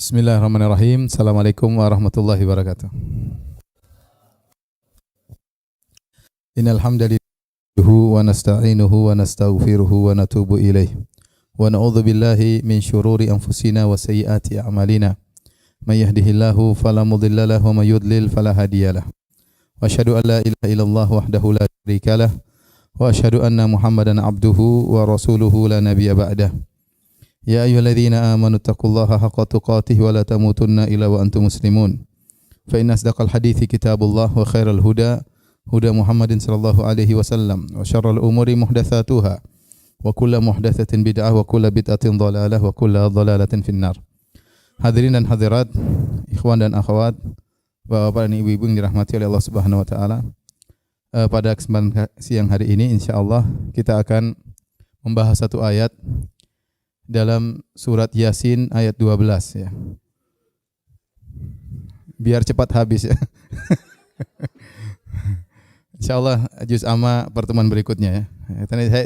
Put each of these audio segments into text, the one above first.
Bismillahirrahmanirrahim. Assalamualaikum warahmatullahi wabarakatuh. Innal hamdalillah wa nasta'inuhu wa nastaghfiruhu wa natubu ilaih. Wa na'udzu billahi min syururi anfusina wa sayyiati a'malina. May yahdihillahu fala mudilla lahu wa may yudlil fala hadiyalah. Wa asyhadu an la ilaha illallah wahdahu la syarikalah wa asyhadu anna Muhammadan abduhu wa rasuluhu la nabiyya ba'dah. Ya ayyuhalladzina amanu taqullaha haqqa tuqatih wa la tamutunna illa wa antum muslimun. Fa inna asdaqal hadithi kitabullah wa khairal huda huda Muhammadin sallallahu alaihi wasallam wa syarrul umuri muhdatsatuha wa kullu muhdatsatin bid'ah wa kullu bid'atin dhalalah wa kullu dhalalatin finnar. Hadirin dan hadirat, ikhwan dan akhwat, bapak-bapak dan ibu-ibu yang dirahmati oleh Allah Subhanahu wa taala. Pada kesempatan siang hari ini insyaallah kita akan membahas satu ayat dalam surat Yasin ayat 12 ya. Biar cepat habis ya. Insyaallah juz amma pertemuan berikutnya ya.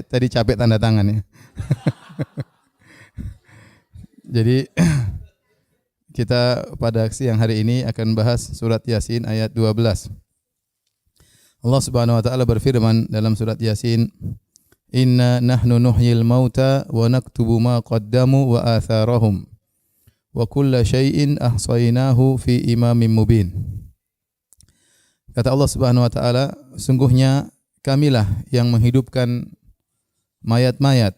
Tadi capek tanda tangan ya. Jadi kita pada siang hari ini akan bahas surat Yasin ayat 12. Allah Subhanahu wa taala berfirman dalam surat Yasin, Inna nahnu nuhyil mauta wa naktubu ma qaddamu wa atharahum wa kulla syai'in ahsaynahu fi imamin mubin. Kata Allah Subhanahu wa taala, sungguhnya kamilah yang menghidupkan mayat-mayat.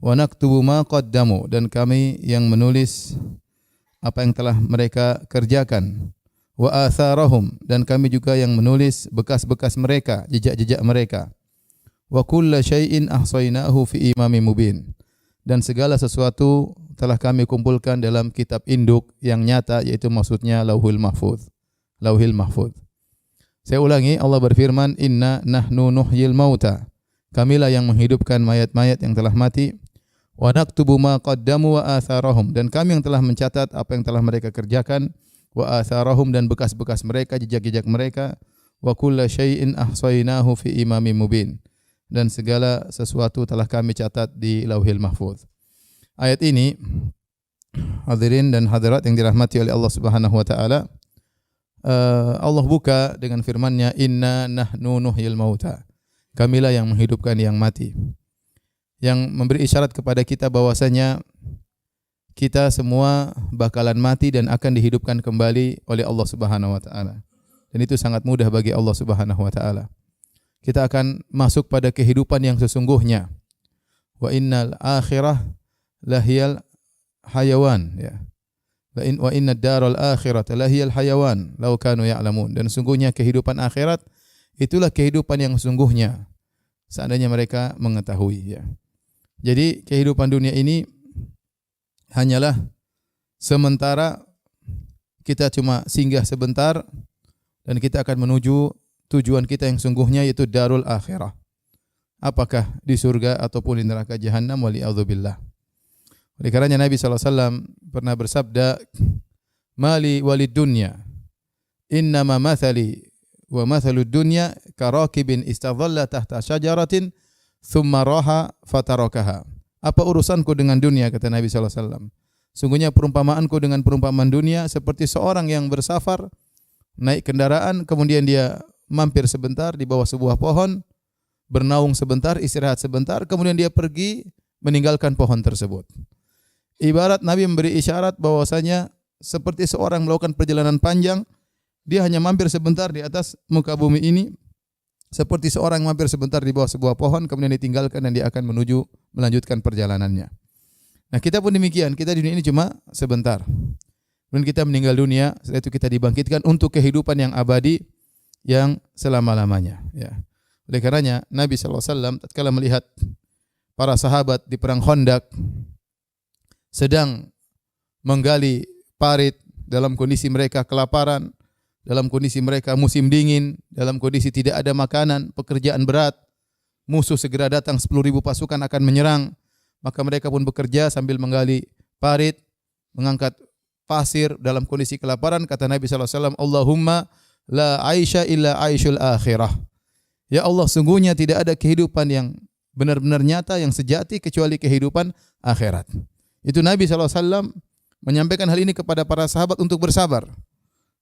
Wa naktubu ma qaddamu, dan kami yang menulis apa yang telah mereka kerjakan. Wa atharahum, dan kami juga yang menulis bekas-bekas mereka, jejak-jejak mereka. Wa kulla syai'in ahsaynahu fi imamin mubin, dan segala sesuatu telah kami kumpulkan dalam kitab induk yang nyata, yaitu maksudnya Lauhul Mahfuz. Lauhil Mahfuz. Saya ulangi, Allah berfirman, Inna nahnu nuhyil mauta, kamilah yang menghidupkan mayat-mayat yang telah mati. Wa naktubu ma qaddamu wa atharahum, dan kami yang telah mencatat apa yang telah mereka kerjakan. Wa atharahum, dan bekas-bekas mereka, jejak-jejak mereka. Wa kulla syai'in ahsaynahu fi imamin mubin, dan segala sesuatu telah kami catat di Lauhil Mahfuz. Ayat ini, hadirin dan hadirat yang dirahmati oleh Allah Subhanahu wa taala, Allah buka dengan firman-Nya, Inna nahnu nuhyil mauta, kamilah yang menghidupkan yang mati. Yang memberi isyarat kepada kita bahwasanya kita semua bakalan mati dan akan dihidupkan kembali oleh Allah Subhanahu wa taala. Dan itu sangat mudah bagi Allah Subhanahu wa taala. Kita akan masuk pada kehidupan yang sesungguhnya. Wa innal akhirah lahiyal hayawan ya. Wa innad daral akhirata lahiyal hayawan law kanu ya'lamun. Dan sungguhnya kehidupan akhirat itulah kehidupan yang sesungguhnya seandainya mereka mengetahui ya. Jadi kehidupan dunia ini hanyalah sementara, kita cuma singgah sebentar dan kita akan menuju tujuan kita yang sungguhnya, yaitu darul akhirah. Apakah di surga ataupun di neraka jahannam, wali'adzubillah. Oleh karenanya Nabi SAW pernah bersabda, Mali walid dunya, innama mathali wa mathalud dunya karakibin istadhalla tahta syajaratin thumma raha fatarakaha. Apa urusanku dengan dunia, kata Nabi SAW. Sungguhnya perumpamaanku dengan perumpamaan dunia seperti seorang yang bersafar, naik kendaraan, kemudian dia mampir sebentar di bawah sebuah pohon, bernaung sebentar, istirahat sebentar, kemudian dia pergi meninggalkan pohon tersebut. Ibarat Nabi memberi isyarat bahwasanya seperti seorang melakukan perjalanan panjang, dia hanya mampir sebentar di atas muka bumi ini, seperti seorang mampir sebentar di bawah sebuah pohon, kemudian ditinggalkan dan dia akan melanjutkan perjalanannya. Nah, kita pun demikian, kita di dunia ini cuma sebentar. Kemudian kita meninggal dunia, setelah itu kita dibangkitkan untuk kehidupan yang abadi, yang selama-lamanya ya. Oleh karenanya Nabi SAW tatkala melihat para sahabat di perang Khandaq sedang menggali parit dalam kondisi mereka kelaparan, dalam kondisi mereka musim dingin, dalam kondisi tidak ada makanan, pekerjaan berat, musuh segera datang, 10.000 pasukan akan menyerang, maka mereka pun bekerja sambil menggali parit, mengangkat pasir dalam kondisi kelaparan. Kata Nabi SAW, Allahumma la aisha illa aishul akhirah. Ya Allah, sungguhnya tidak ada kehidupan yang benar-benar nyata, yang sejati, kecuali kehidupan akhirat. Itu Nabi SAW menyampaikan hal ini kepada para sahabat untuk bersabar.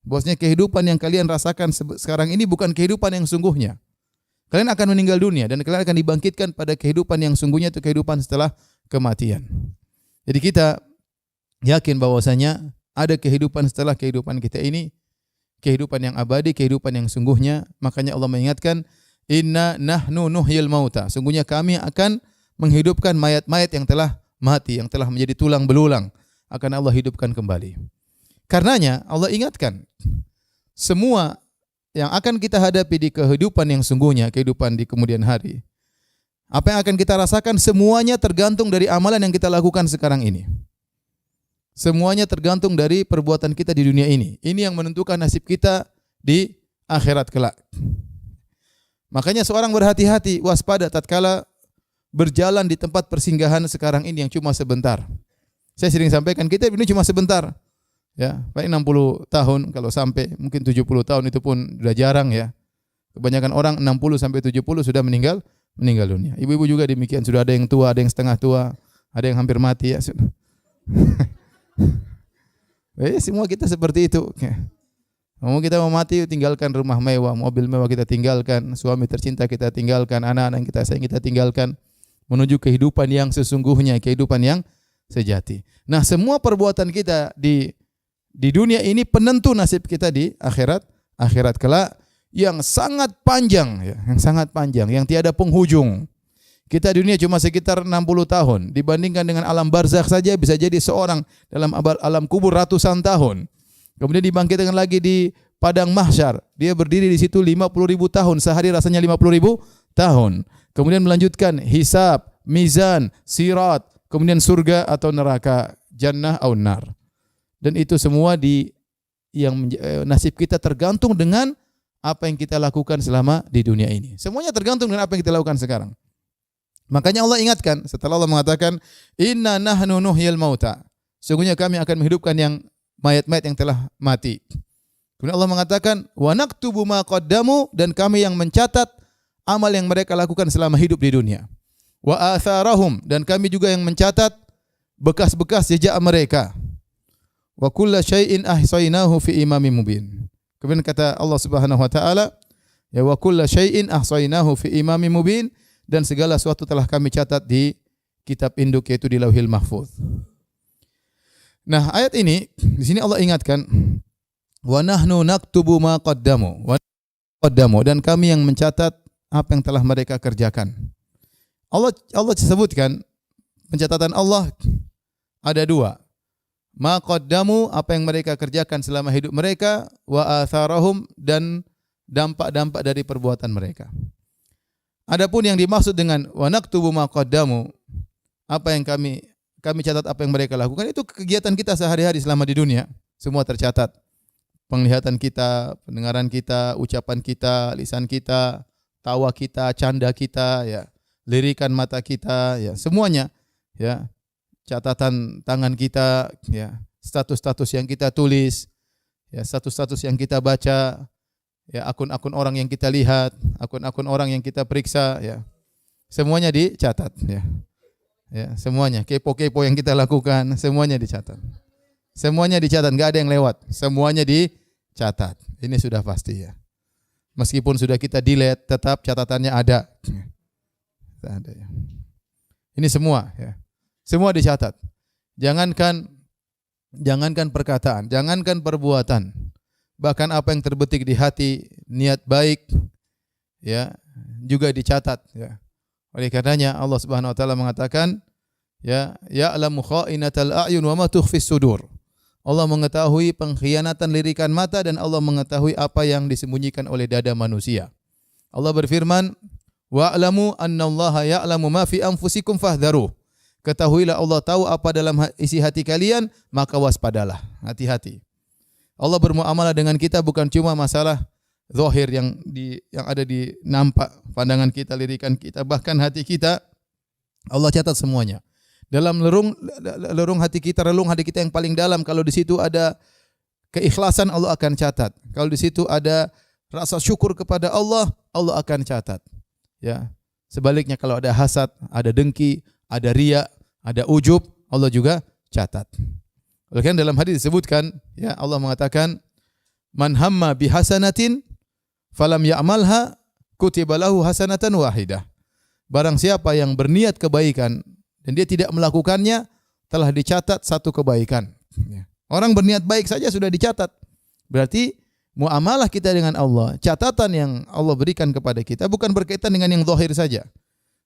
Bahwasanya kehidupan yang kalian rasakan sekarang ini bukan kehidupan yang sungguhnya. Kalian akan meninggal dunia dan kalian akan dibangkitkan pada kehidupan yang sungguhnya, itu kehidupan setelah kematian. Jadi kita yakin bahwasanya ada kehidupan setelah kehidupan kita ini, kehidupan yang abadi, kehidupan yang sungguhnya. Makanya Allah mengingatkan, inna nahnu nuhyil mauta. Sungguhnya kami akan menghidupkan mayat-mayat yang telah mati, yang telah menjadi tulang belulang, akan Allah hidupkan kembali. Karenanya Allah ingatkan, semua yang akan kita hadapi di kehidupan yang sungguhnya, kehidupan di kemudian hari, apa yang akan kita rasakan semuanya tergantung dari amalan yang kita lakukan sekarang ini. Semuanya tergantung dari perbuatan kita di dunia ini. Ini yang menentukan nasib kita di akhirat kelak. Makanya seorang berhati-hati, waspada tatkala berjalan di tempat persinggahan sekarang ini yang cuma sebentar. Saya sering sampaikan, kita ini cuma sebentar. Ya, paling 60 tahun, kalau sampai mungkin 70 tahun itu pun sudah jarang ya. Kebanyakan orang 60 sampai 70 sudah meninggal dunia. Ibu-ibu juga demikian, sudah ada yang tua, ada yang setengah tua, ada yang hampir mati ya. Semua kita seperti itu. Mau kita mau mati, tinggalkan rumah mewah, mobil mewah kita tinggalkan, suami tercinta kita tinggalkan, anak-anak yang kita sayang kita tinggalkan, menuju kehidupan yang sesungguhnya, kehidupan yang sejati. Nah, semua perbuatan kita di dunia ini penentu nasib kita di akhirat kelak yang sangat panjang ya, yang tiada penghujung. Kita di dunia cuma sekitar 60 tahun, dibandingkan dengan alam barzakh saja bisa jadi seorang dalam alam kubur ratusan tahun. Kemudian dibangkitkan lagi di padang mahsyar, dia berdiri di situ 50.000 tahun, sehari rasanya 50.000 tahun. Kemudian melanjutkan hisab, mizan, sirat, kemudian surga atau neraka, jannah atau nar. Dan itu semua nasib kita tergantung dengan apa yang kita lakukan selama di dunia ini. Semuanya tergantung dengan apa yang kita lakukan sekarang. Makanya Allah ingatkan, setelah Allah mengatakan, inna nahnu nuhyil mauta. Sungguhnya kami akan menghidupkan yang mayat-mayat yang telah mati. Kemudian Allah mengatakan, wa naktubu ma qaddamu, dan kami yang mencatat amal yang mereka lakukan selama hidup di dunia. Wa atharahum, dan kami juga yang mencatat bekas-bekas jejak mereka. Wa kulla syai'in ahsaynahu fi imamin mubin. Kemudian kata Allah Subhanahu wa taala, ya wa kulla syai'in ahsaynahu fi imamin mubin, dan segala sesuatu telah kami catat di kitab induk, yaitu di Lauhil Mahfuz. Nah, ayat ini di sini Allah ingatkan, wa nahnu naktubu ma qaddamu dan kami yang mencatat apa yang telah mereka kerjakan. Allah sebutkan pencatatan Allah ada dua. Ma qaddamu, apa yang mereka kerjakan selama hidup mereka, wa atharahum, dan dampak-dampak dari perbuatan mereka. Adapun yang dimaksud dengan wa naktubu ma qaddamu, apa yang kami catat apa yang mereka lakukan, itu kegiatan kita sehari-hari selama di dunia, semua tercatat. Penglihatan kita, pendengaran kita, ucapan kita, lisan kita, tawa kita, canda kita, ya, lirikan mata kita, ya, semuanya, ya. Catatan tangan kita, ya, status-status yang kita tulis, ya, status-status yang kita baca, ya, akun-akun orang yang kita lihat, akun-akun orang yang kita periksa, ya, semuanya dicatat, ya, ya, semuanya kepo-kepo yang kita lakukan, semuanya dicatat, nggak ada yang lewat, semuanya dicatat. Ini sudah pasti ya. Meskipun sudah kita delete, tetap catatannya ada. Ada ya. Ini semua, ya. Semua dicatat. Jangankan perkataan, jangankan perbuatan, bahkan apa yang terbetik di hati, niat baik, ya, juga dicatat, ya. Oleh karenanya Allah Subhanahu wa taala mengatakan, ya, ya'lamu kha'inatal a'yun wa ma tukhfis sudur. Allah mengetahui pengkhianatan lirikan mata, dan Allah mengetahui apa yang disembunyikan oleh dada manusia. Allah berfirman, wa'lamu annallaha ya'lamu ma fi anfusikum fahdharuh. Ketahuilah Allah tahu apa dalam isi hati kalian, maka waspadalah, hati-hati. Allah bermuamalah dengan kita bukan cuma masalah zahir yang ada di nampak, pandangan kita, lirikan kita, bahkan hati kita Allah catat semuanya. Dalam relung hati kita yang paling dalam, kalau di situ ada keikhlasan, Allah akan catat. Kalau di situ ada rasa syukur kepada Allah, Allah akan catat. Ya. Sebaliknya kalau ada hasad, ada dengki, ada riya, ada ujub, Allah juga catat. Oleh karena dalam hadis disebutkan, ya Allah mengatakan, "Man hamma bihasanatin falam ya'malha kutiba lahu hasanatan wahidah." Barang siapa yang berniat kebaikan dan dia tidak melakukannya, telah dicatat satu kebaikan. Ya. Orang berniat baik saja sudah dicatat. Berarti muamalah kita dengan Allah, catatan yang Allah berikan kepada kita bukan berkaitan dengan yang zahir saja.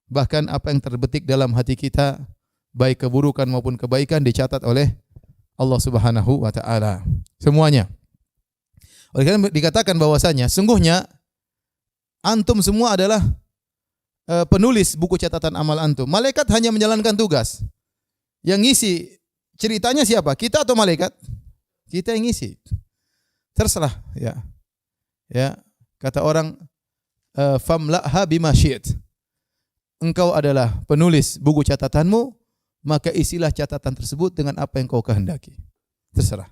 Bahkan apa yang terbetik dalam hati kita, baik keburukan maupun kebaikan, dicatat oleh Allah Subhanahu wa taala. Semuanya. Oleh karena dikatakan bahwasanya sungguhnya antum semua adalah penulis buku catatan amal antum. Malaikat hanya menjalankan tugas. Yang ngisi ceritanya siapa? Kita atau malaikat? Kita yang ngisi. Terserah, ya. Ya, kata orang famla'ha bima syi't. Engkau adalah penulis buku catatanmu, maka isilah catatan tersebut dengan apa yang kau kehendaki. Terserah.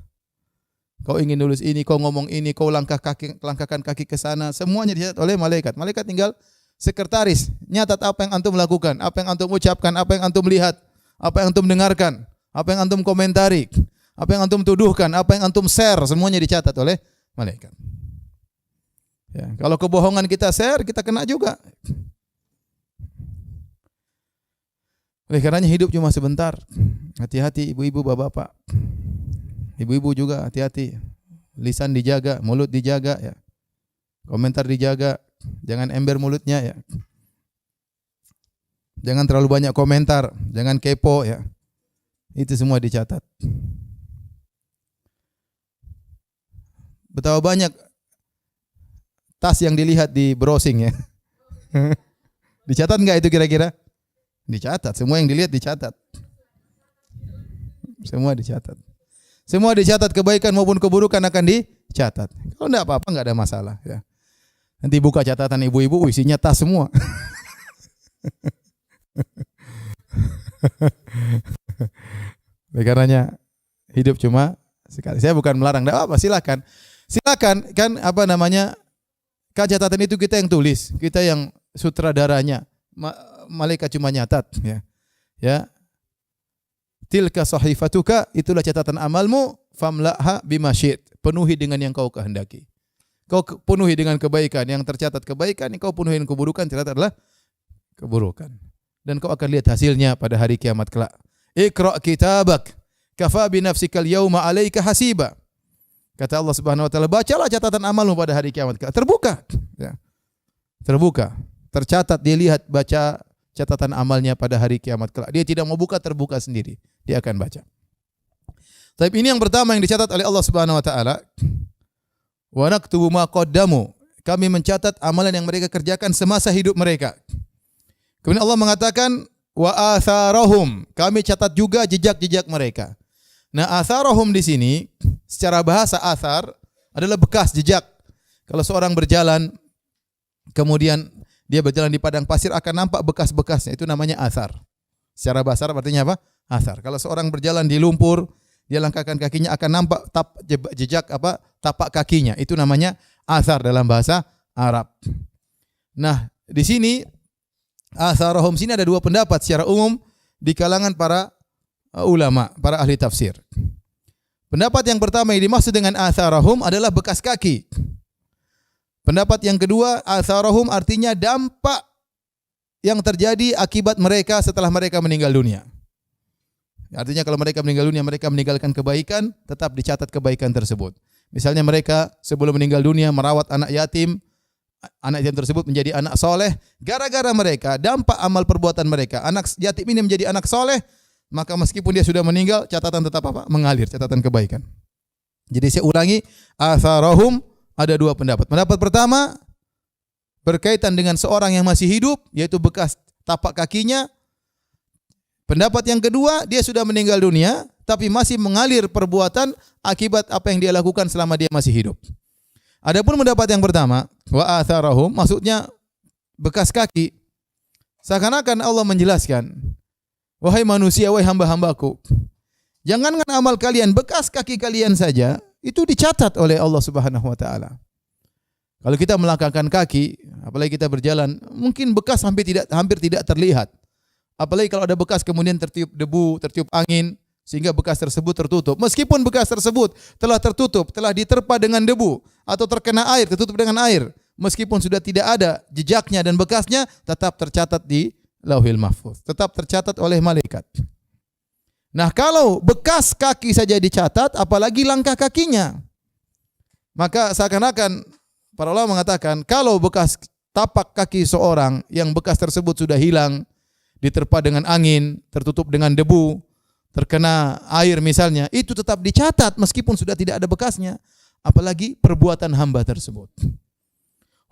Kau ingin nulis ini, kau ngomong ini, kau langkahkan kaki ke sana, semuanya dicatat oleh malaikat. Malaikat tinggal sekretaris, nyatat apa yang antum lakukan, apa yang antum ucapkan, apa yang antum lihat, apa yang antum dengarkan, apa yang antum komentari, apa yang antum tuduhkan, apa yang antum share, semuanya dicatat oleh malaikat. Ya, kalau kebohongan kita share, kita kena juga. Oleh karenanya hidup cuma sebentar. Hati-hati ibu-ibu, bapak-bapak. Ibu-ibu juga hati-hati. Lisan dijaga, mulut dijaga, ya. Komentar dijaga, jangan ember mulutnya, ya. Jangan terlalu banyak komentar, jangan kepo, ya. Itu semua dicatat. Betapa banyak tas yang dilihat di browsing, ya. Dicatat enggak itu kira-kira? Dicatat, semua yang dilihat dicatat. Semua dicatat. Semua dicatat, kebaikan maupun keburukan akan dicatat. Kalau enggak apa-apa, enggak ada masalah, ya. Nanti buka catatan ibu-ibu, isinya tas semua. Oleh karenanya hidup cuma sekali. Saya bukan melarang, enggak apa-apa, silakan. Silakan, kan apa namanya? Kan catatan itu kita yang tulis, kita yang sutradaranya. Malaikat cuma nyatat, ya. Ya. Tilka sahifatuka, itulah catatan amalmu, famla'ha bima syi't. Penuhi dengan yang kau kehendaki. Kau penuhi dengan kebaikan, yang tercatat kebaikan, yang kau penuhi dengan keburukan, tercatat adalah keburukan. Dan kau akan lihat hasilnya pada hari kiamat kelak. Iqra' kitabak, kafa bi nafsikal yauma 'alaika hasiba. Kata Allah Subhanahu wa taala, bacalah catatan amalmu pada hari kiamat kelak. Terbuka, ya. Terbuka. Tercatat, dia lihat, baca catatan amalnya pada hari kiamat kelak. Dia tidak mau buka, terbuka sendiri. Dia akan baca. Tapi ini yang pertama yang dicatat oleh Allah Subhanahu wa taala. Wa naktubu ma qaddamu. Kami mencatat amalan yang mereka kerjakan semasa hidup mereka. Kemudian Allah mengatakan wa atharahum. Kami catat juga jejak-jejak mereka. Nah, atharahum di sini secara bahasa athar adalah bekas, jejak. Kalau seorang berjalan kemudian dia berjalan di padang pasir akan nampak bekas-bekasnya. Itu namanya athar. Secara bahasa Arab artinya apa? Athar. Kalau seorang berjalan di lumpur, dia langkahkan kakinya akan nampak jejak apa? Tapak kakinya. Itu namanya athar dalam bahasa Arab. Nah, di sini atharahum sini ada dua pendapat secara umum di kalangan para ulama, para ahli tafsir. Pendapat yang pertama yang dimaksud dengan atharahum adalah bekas kaki. Pendapat yang kedua, atharahum artinya dampak yang terjadi akibat mereka setelah mereka meninggal dunia. Artinya kalau mereka meninggal dunia, mereka meninggalkan kebaikan, tetap dicatat kebaikan tersebut. Misalnya mereka sebelum meninggal dunia merawat anak yatim tersebut menjadi anak soleh. Gara-gara mereka, dampak amal perbuatan mereka, anak yatim ini menjadi anak soleh, maka meskipun dia sudah meninggal, catatan tetap apa? Mengalir, catatan kebaikan. Jadi saya ulangi, atharahum ada dua pendapat. Pendapat pertama berkaitan dengan seorang yang masih hidup, yaitu bekas tapak kakinya. Pendapat yang kedua, dia sudah meninggal dunia, tapi masih mengalir perbuatan akibat apa yang dia lakukan selama dia masih hidup. Adapun pendapat yang pertama, wa atharahum, maksudnya bekas kaki. Seakan-akan Allah menjelaskan, wahai manusia, wahai hamba-hambaku, jangankan amal kalian, bekas kaki kalian saja itu dicatat oleh Allah Subhanahu wa taala. Kalau kita melangkahkan kaki, apalagi kita berjalan, mungkin bekas hampir tidak terlihat. Apalagi kalau ada bekas kemudian tertiup debu, tertiup angin, sehingga bekas tersebut tertutup. Meskipun bekas tersebut telah tertutup, telah diterpa dengan debu atau terkena air, tertutup dengan air, meskipun sudah tidak ada jejaknya dan bekasnya, tetap tercatat di Lauhil Mahfuz, tetap tercatat oleh malaikat. Nah, kalau bekas kaki saja dicatat, apalagi langkah kakinya. Maka seakan-akan para ulama mengatakan, kalau bekas tapak kaki seorang yang bekas tersebut sudah hilang, diterpa dengan angin, tertutup dengan debu, terkena air misalnya, itu tetap dicatat meskipun sudah tidak ada bekasnya, apalagi perbuatan hamba tersebut.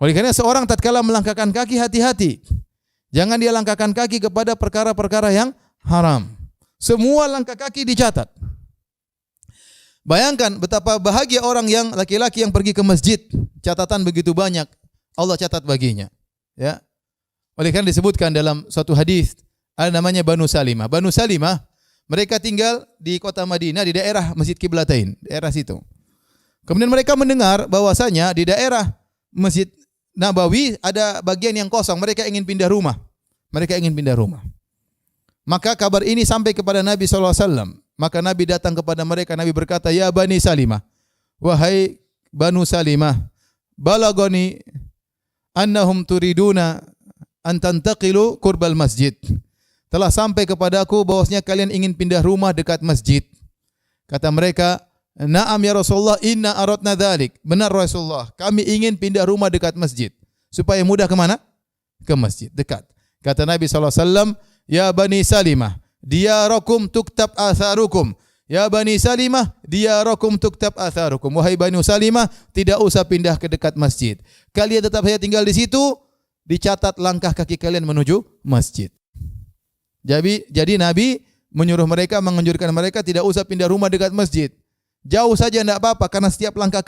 Oleh karena seorang tatkala melangkahkan kaki, hati-hati. Jangan dia langkahkan kaki kepada perkara-perkara yang haram. Semua langkah kaki dicatat. Bayangkan betapa bahagia orang yang laki-laki yang pergi ke masjid, catatan begitu banyak, Allah catat baginya. Ya. Oleh karena disebutkan dalam suatu hadis, ada namanya Banu Salimah. Banu Salimah, mereka tinggal di kota Madinah di daerah Masjid Qiblatain, daerah situ. Kemudian mereka mendengar bahwasanya di daerah Masjid Nabawi ada bagian yang kosong, mereka ingin pindah rumah. Mereka ingin pindah rumah. Maka kabar ini sampai kepada Nabi SAW. Maka Nabi datang kepada mereka, Nabi berkata, "Ya Bani Salimah, wahai Banu Salimah, balagoni annahum turiduna an tantaqilu qurbal masjid." Telah sampai kepadaku bahwasanya kalian ingin pindah rumah dekat masjid. Kata mereka, "Na'am ya Rasulullah, inna aradna dzalik." Benar Rasulullah, kami ingin pindah rumah dekat masjid. Supaya mudah ke mana? Ke masjid, dekat. Kata Nabi SAW, "Ya Bani Salimah, diyarakum tuktab atharukum." Ya Bani Salimah, diyarakum tuktab atharukum. Wahai Bani Salimah, tidak usah pindah ke dekat masjid. Kalian tetap saja tinggal di situ, dicatat langkah kaki kalian menuju masjid. Jadi Nabi menyuruh mereka, menganjurkan mereka tidak usah pindah rumah dekat masjid. Jauh saja tidak apa-apa, karena setiap langkah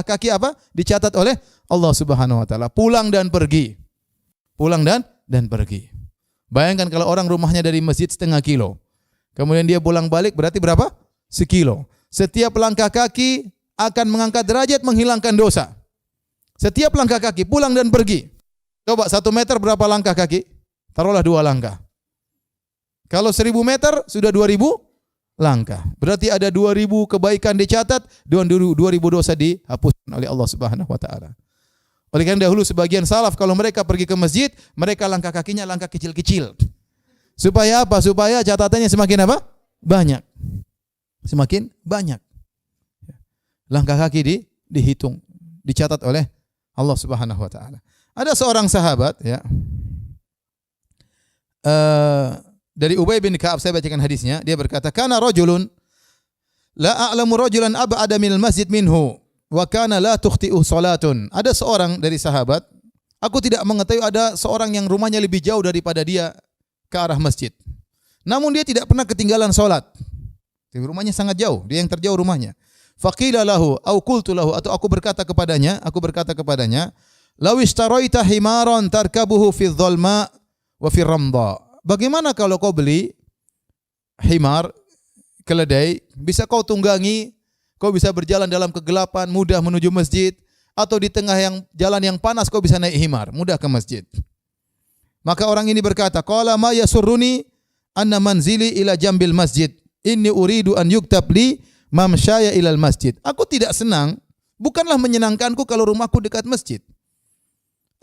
kaki apa? Dicatat oleh Allah Subhanahu wa taala. Pulang dan pergi. Pulang dan pergi. Bayangkan kalau orang rumahnya dari masjid 0,5 kilo. Kemudian dia pulang balik berarti berapa? 1 kilo. Setiap langkah kaki akan mengangkat derajat, menghilangkan dosa. Setiap langkah kaki, pulang dan pergi. Coba 1 meter berapa langkah kaki? Taruhlah 2 langkah. Kalau 1000 meter sudah 2000 langkah. Berarti ada 2000 kebaikan dicatat, 2000 dosa dihapuskan oleh Allah Subhanahu wa taala. Oleh karena dahulu sebagian salaf kalau mereka pergi ke masjid, mereka langkah kakinya langkah kecil-kecil. Supaya apa? Supaya catatannya semakin apa? Banyak. Semakin banyak. Langkah kaki dihitung, dicatat oleh Allah Subhanahu wa taala. Ada seorang sahabat ya. Dari Ubay bin Ka'ab, saya bacakan hadisnya, dia berkata, "Kana rajulun la a'lamu rajulan ab'ada minal masjid minhu." Wa kana la tukhti'u salatun. Ada seorang dari sahabat, aku tidak mengetahui ada seorang yang rumahnya lebih jauh daripada dia ke arah masjid. Namun dia tidak pernah ketinggalan salat. Rumahnya sangat jauh, dia yang terjauh rumahnya. Faqila lahu au qultu lahu, atau aku berkata kepadanya, "Law ishtaraita himaran tarkabuhu fi dhulma wa fi ramda." Bagaimana kalau kau beli himar, keledai, bisa kau tunggangi, kau bisa berjalan dalam kegelapan, mudah menuju masjid, atau di tengah jalan yang panas kau bisa naik himar, mudah ke masjid. Maka orang ini berkata, "Qala ma yasurruni anna manzili ila jambil masjid. Inni uridu an yuktab li mamsyaya ilal masjid." Aku tidak senang, bukanlah menyenangkanku kalau rumahku dekat masjid.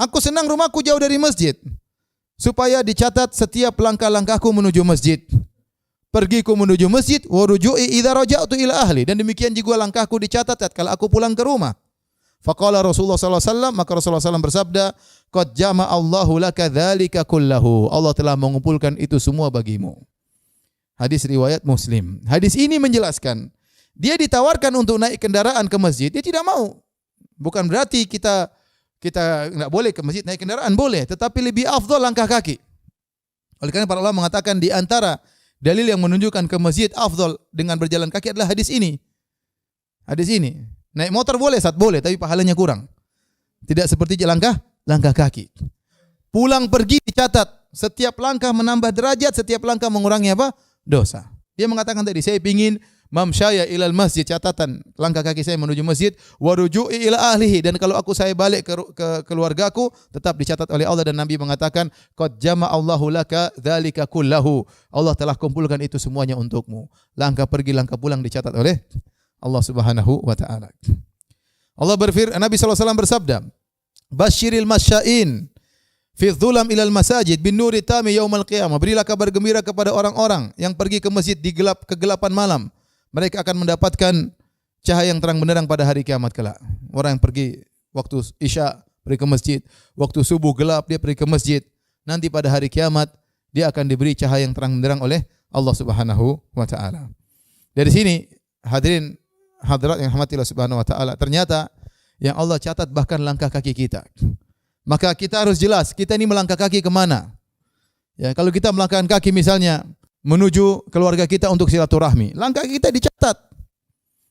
Aku senang rumahku jauh dari masjid, supaya dicatat setiap langkah-langkahku menuju masjid. Pergiku menuju masjid, wa ruju'i idza raja'tu ila ahli, dan demikian juga langkahku dicatat tatkala aku pulang ke rumah. Faqala Rasulullah sallallahu alaihi wasallam, maka Rasulullah sallallahu bersabda, "Qad jama'a Allahu laka dzalika kullahu." Allah telah mengumpulkan itu semua bagimu. Hadis riwayat Muslim. Hadis ini menjelaskan, dia ditawarkan untuk naik kendaraan ke masjid, dia tidak mau. Bukan berarti kita enggak boleh ke masjid naik kendaraan, boleh, tetapi lebih afdal langkah kaki. Oleh karena para ulama mengatakan di antara dalil yang menunjukkan ke masjid afdal dengan berjalan kaki adalah hadis ini. Hadis ini. Naik motor boleh, boleh, tapi pahalanya kurang. Tidak seperti langkah kaki. Pulang pergi dicatat. Setiap langkah menambah derajat, setiap langkah mengurangi apa? Dosa. Dia mengatakan tadi, saya ingin mamsyaya ilal masjid, catatan langkah kaki saya menuju masjid, wa ruju'i ila ahlihi, dan kalau saya balik ke keluargaku tetap dicatat oleh Allah, dan Nabi mengatakan qad jama'allahu laka dzalika kullahu, Allah telah kumpulkan itu semuanya untukmu. Langkah pergi langkah pulang dicatat oleh Allah Subhanahu wa taala. Allah Nabi sallallahu alaihi wasallam bersabda, "Basyiril masya'in fi dhulam ilal masajid bin nuri tami yaumal qiyamah." Berilah kabar gembira kepada orang-orang yang pergi ke masjid di kegelapan malam. Mereka akan mendapatkan cahaya yang terang benderang pada hari kiamat kelak. Orang yang pergi waktu Isya pergi ke masjid, waktu subuh gelap dia pergi ke masjid. Nanti pada hari kiamat dia akan diberi cahaya yang terang benderang oleh Allah Subhanahu wa taala. Dari sini hadirin hadirat yang rahmati Allah Subhanahu wa taala, ternyata yang Allah catat bahkan langkah kaki kita. Maka kita harus jelas, kita ini melangkah kaki kemana. Ya, kalau kita melangkahkan kaki misalnya menuju keluarga kita untuk silaturahmi, langkah kita dicatat.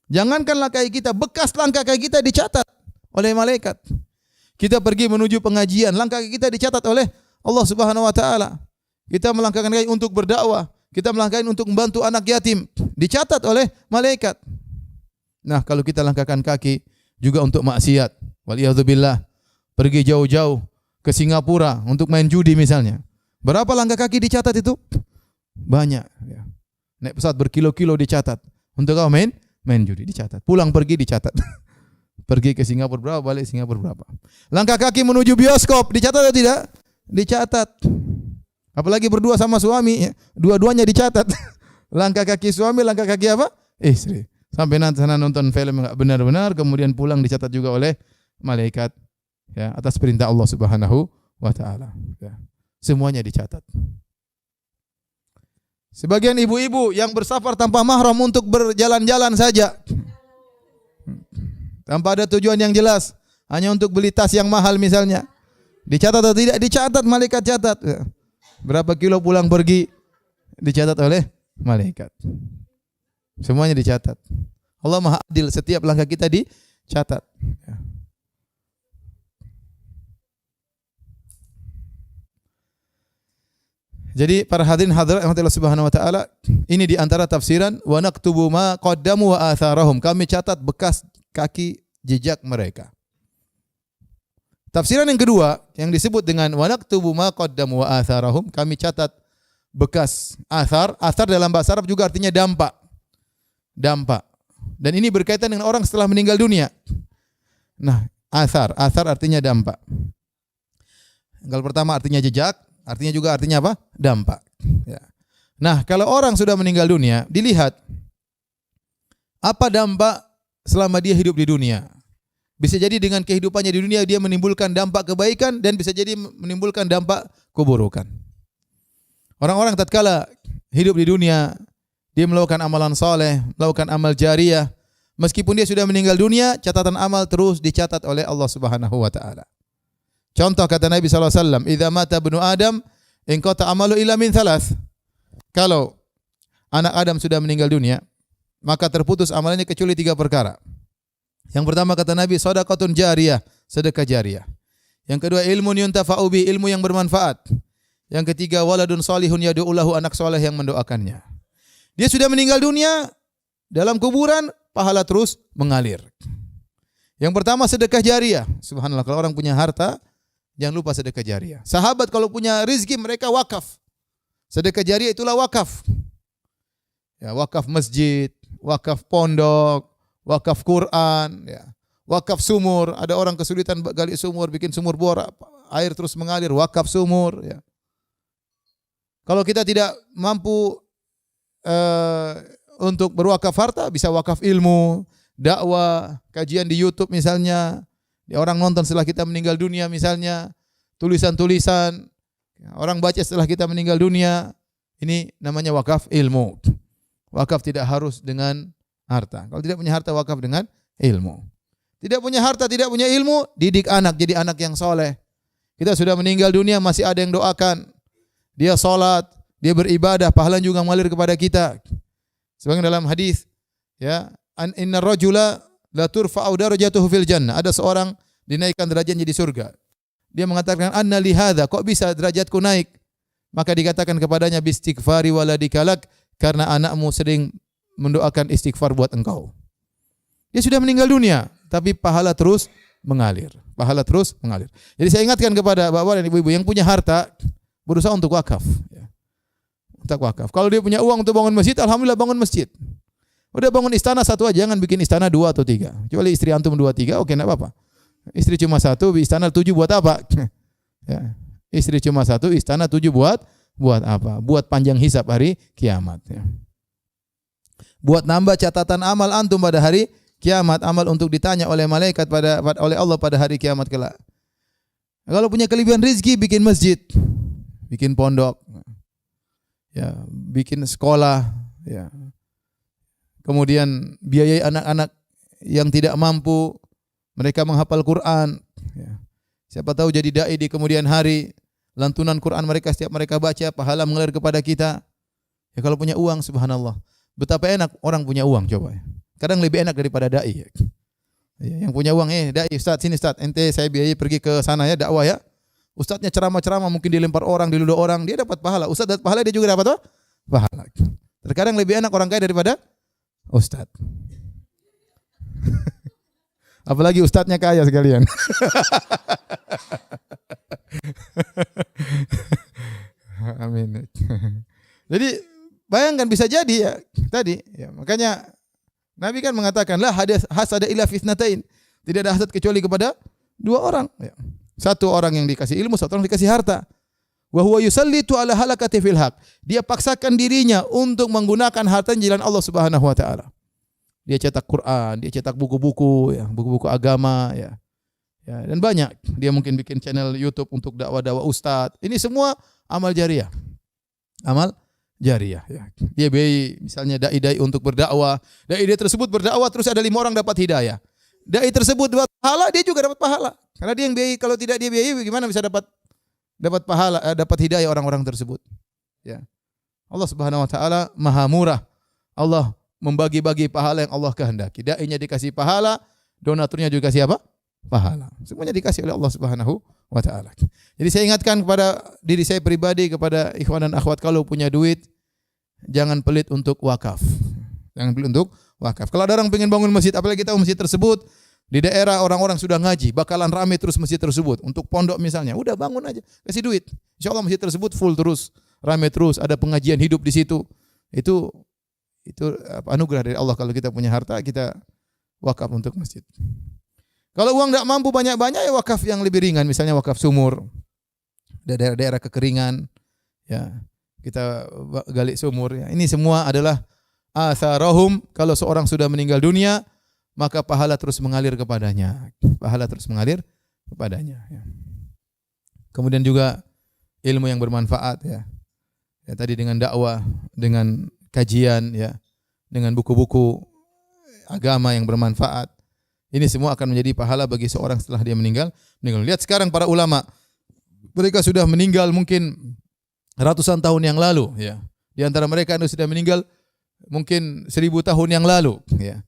Jangankan langkah kita, bekas langkah kaki kita dicatat oleh malaikat. Kita pergi menuju pengajian, langkah kaki kita dicatat oleh Allah Subhanahu wa taala. Kita melangkahkan kaki untuk berdakwah, kita melangkahkan untuk membantu anak yatim, dicatat oleh malaikat. Nah, kalau kita langkahkan kaki juga untuk maksiat, waliyadzubillah, pergi jauh-jauh ke Singapura untuk main judi misalnya. Berapa langkah kaki dicatat itu? Banyak. Ya. Naik pesawat berkilo-kilo dicatat. Untuk kau main judi dicatat. Pulang pergi dicatat. Pergi ke Singapura berapa, balik Singapura berapa. Langkah kaki menuju bioskop dicatat atau tidak? Dicatat. Apalagi berdua sama suami, ya. Dua-duanya dicatat. Langkah kaki suami, langkah kaki apa? Istri. Sampai nanti sana nonton film enggak benar-benar, kemudian pulang dicatat juga oleh malaikat, ya, atas perintah Allah Subhanahu wa taala, ya. Semuanya dicatat. Sebagian ibu-ibu yang bersafar tanpa mahram untuk berjalan-jalan saja, tanpa ada tujuan yang jelas, hanya untuk beli tas yang mahal misalnya, dicatat atau tidak? Dicatat, malaikat catat. Ya. Berapa kilo pulang pergi dicatat oleh malaikat. Semuanya dicatat. Allah Maha Adil, setiap langkah kita dicatat. Ya. Jadi para hadirin hadirat yang Allah Subhanahu wa taala, ini di antara tafsiran wa naktubu ma qaddamu wa atharahum. Kami catat bekas kaki jejak mereka. Tafsiran yang kedua yang disebut dengan wa naktubu ma qaddamu wa atharahum, kami catat bekas athar. Athar dalam bahasa Arab juga artinya dampak. Dampak. Dan ini berkaitan dengan orang setelah meninggal dunia. Nah, athar artinya dampak. Kalau pertama artinya jejak, artinya juga artinya apa? Dampak. Ya. Nah, kalau orang sudah meninggal dunia, dilihat apa dampak selama dia hidup di dunia. Bisa jadi dengan kehidupannya di dunia dia menimbulkan dampak kebaikan dan bisa jadi menimbulkan dampak keburukan. Orang-orang tatkala hidup di dunia, dia melakukan amalan soleh, melakukan amal jariyah. Meskipun dia sudah meninggal dunia, catatan amal terus dicatat oleh Allah Subhanahu wa taala. Contoh kata Nabi sallallahu alaihi wasallam, "Idza mata ibnu Adam, inqata amalu illa min thalath." Kalau anak Adam sudah meninggal dunia, maka terputus amalannya kecuali 3 perkara. Yang pertama kata Nabi, shadaqatun jariyah, sedekah jariyah. Yang kedua, ilmun yuntafa'u bi, ilmu yang bermanfaat. Yang ketiga, waladun salihun yad'u lahu, anak saleh yang mendoakannya. Dia sudah meninggal dunia, dalam kuburan pahala terus mengalir. Yang pertama sedekah jariyah. Subhanallah, kalau orang punya harta, jangan lupa sedekah jariyah. Sahabat kalau punya rezeki mereka wakaf. Sedekah jariyah itulah wakaf. Ya, wakaf masjid, wakaf pondok, wakaf Quran, ya. Wakaf sumur. Ada orang kesulitan gali sumur, bikin sumur bor, air terus mengalir, wakaf sumur, ya. Kalau kita tidak mampu untuk berwakaf harta, bisa wakaf ilmu, dakwah, kajian di YouTube misalnya. Orang nonton setelah kita meninggal dunia misalnya, tulisan-tulisan orang baca setelah kita meninggal dunia. Ini namanya wakaf ilmu. Wakaf tidak harus dengan harta. Kalau tidak punya harta, wakaf dengan ilmu. Tidak punya harta, tidak punya ilmu, didik anak jadi anak yang soleh. Kita sudah meninggal dunia masih ada yang doakan. Dia salat, dia beribadah, pahala juga mengalir kepada kita. Sebagaimana dalam hadis, ya, inna rajula la turfa'u darajatuhu fil jannah. Ada seorang dinaikkan derajatnya di surga. Dia mengatakan, anna li hadza, kok bisa derajatku naik? Maka dikatakan kepadanya, bistighfari waladikalak, karena anakmu sering mendoakan istighfar buat engkau. Dia sudah meninggal dunia, tapi pahala terus mengalir. Pahala terus mengalir. Jadi saya ingatkan kepada bapak dan ibu-ibu yang punya harta, berusaha untuk wakaf. Ya. Untuk wakaf. Kalau dia punya uang untuk bangun masjid, alhamdulillah bangun masjid. Udah bangun istana satu aja, jangan bikin istana 2 atau 3. Kecuali istri antum 2, 3, oke, enggak apa-apa. Istri cuma 1, istana 7 buat apa? Ya. Istri cuma 1, istana 7 buat apa? Buat panjang hisab hari kiamat. Ya. Buat nambah catatan amal antum pada hari kiamat, amal untuk ditanya oleh malaikat oleh Allah pada hari kiamat kelak. Kalau punya kelebihan rezeki, bikin masjid, bikin pondok, ya, bikin sekolah, ya. Kemudian biayai anak-anak yang tidak mampu, mereka menghafal Quran. Ya. Siapa tahu jadi dai di kemudian hari, lantunan Quran mereka setiap mereka baca, pahala mengalir kepada kita. Ya, kalau punya uang, subhanallah. Betapa enak orang punya uang, coba. Kadang lebih enak daripada dai. Ya, yang punya uang, dai, Ustaz, sini Ustaz, ente saya biayai pergi ke sana ya, dakwah ya. Ustaznya ceramah-ceramah, mungkin dilempar orang, diludah orang, dia dapat pahala. Ustaz dapat pahala, dia juga dapat apa? Pahala. Terkadang lebih enak orang kaya daripada ustaz. Apalagi ustaznya kaya sekalian. Amin. Jadi bayangkan bisa jadi ya tadi. Ya, makanya Nabi kan mengatakan la hasada illa fitnatain. Tidak ada hasad kecuali kepada 2 orang. Ya. 1 orang yang dikasih ilmu, 1 orang dikasih harta. Wa huwa yusallitu ala halakati fil haq. Dia paksakan dirinya untuk menggunakan harta di jalan Allah Subhanahu wa taala. Dia cetak Quran, dia cetak buku-buku, ya, buku-buku agama, ya. Ya, dan banyak. Dia mungkin bikin channel YouTube untuk dakwah-dakwah ustaz. Ini semua amal jariah. Amal jariah, ya. Dia biayai misalnya dai-dai untuk berdakwah. Dai-dai tersebut berdakwah terus ada 5 orang dapat hidayah. Dai tersebut dapat pahala, dia juga dapat pahala. Karena dia yang biayai, kalau tidak dia biayai bagaimana bisa dapat pahala, dapat hidayah orang-orang tersebut. Ya. Allah Subhanahu wa taala Maha Murah. Allah membagi-bagi pahala yang Allah kehendaki. Dai-nya dikasih pahala, donaturnya juga kasih apa? Pahala. Semuanya dikasih oleh Allah Subhanahu wa taala. Jadi saya ingatkan kepada diri saya pribadi, kepada ikhwan dan akhwat, kalau punya duit jangan pelit untuk wakaf. Jangan pelit untuk wakaf. Kalau ada orang pengen bangun masjid, apalagi kita masjid tersebut di daerah orang-orang sudah ngaji, bakalan ramai terus masjid tersebut. Untuk pondok misalnya, udah bangun aja, kasih duit. Insyaallah masjid tersebut full terus, ramai terus, ada pengajian hidup di situ. Itu anugerah dari Allah kalau kita punya harta, kita wakaf untuk masjid. Kalau uang tidak mampu banyak-banyak, ya wakaf yang lebih ringan, misalnya wakaf sumur. Daerah-daerah kekeringan, ya kita gali sumur. Ya. Ini semua adalah atharahum, kalau seorang sudah meninggal dunia, maka pahala terus mengalir kepadanya. Pahala terus mengalir kepadanya. Ya. Kemudian juga ilmu yang bermanfaat, ya. Ya, tadi dengan dakwah, dengan kajian, ya, dengan buku-buku agama yang bermanfaat. Ini semua akan menjadi pahala bagi seorang setelah dia meninggal. Lihat sekarang para ulama, mereka sudah meninggal mungkin ratusan tahun yang lalu. Ya. Di antara mereka yang sudah meninggal mungkin 1000 tahun yang lalu. Ya.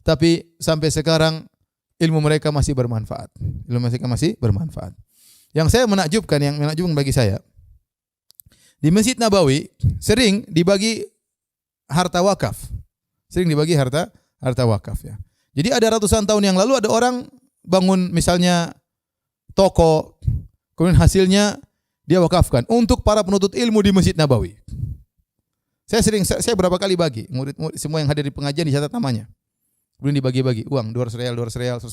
Tapi sampai sekarang ilmu mereka masih bermanfaat. Ilmu mereka masih bermanfaat. Yang saya menakjubkan, yang menakjubkan bagi saya, di Masjid Nabawi sering dibagi harta wakaf. Sering dibagi harta wakaf, ya. Jadi ada ratusan tahun yang lalu ada orang bangun misalnya toko, kemudian hasilnya dia wakafkan untuk para penuntut ilmu di Masjid Nabawi. Saya berapa kali bagi, murid-murid semua yang hadir di pengajian dicatat namanya. Kemudian dibagi-bagi uang 200 real, 150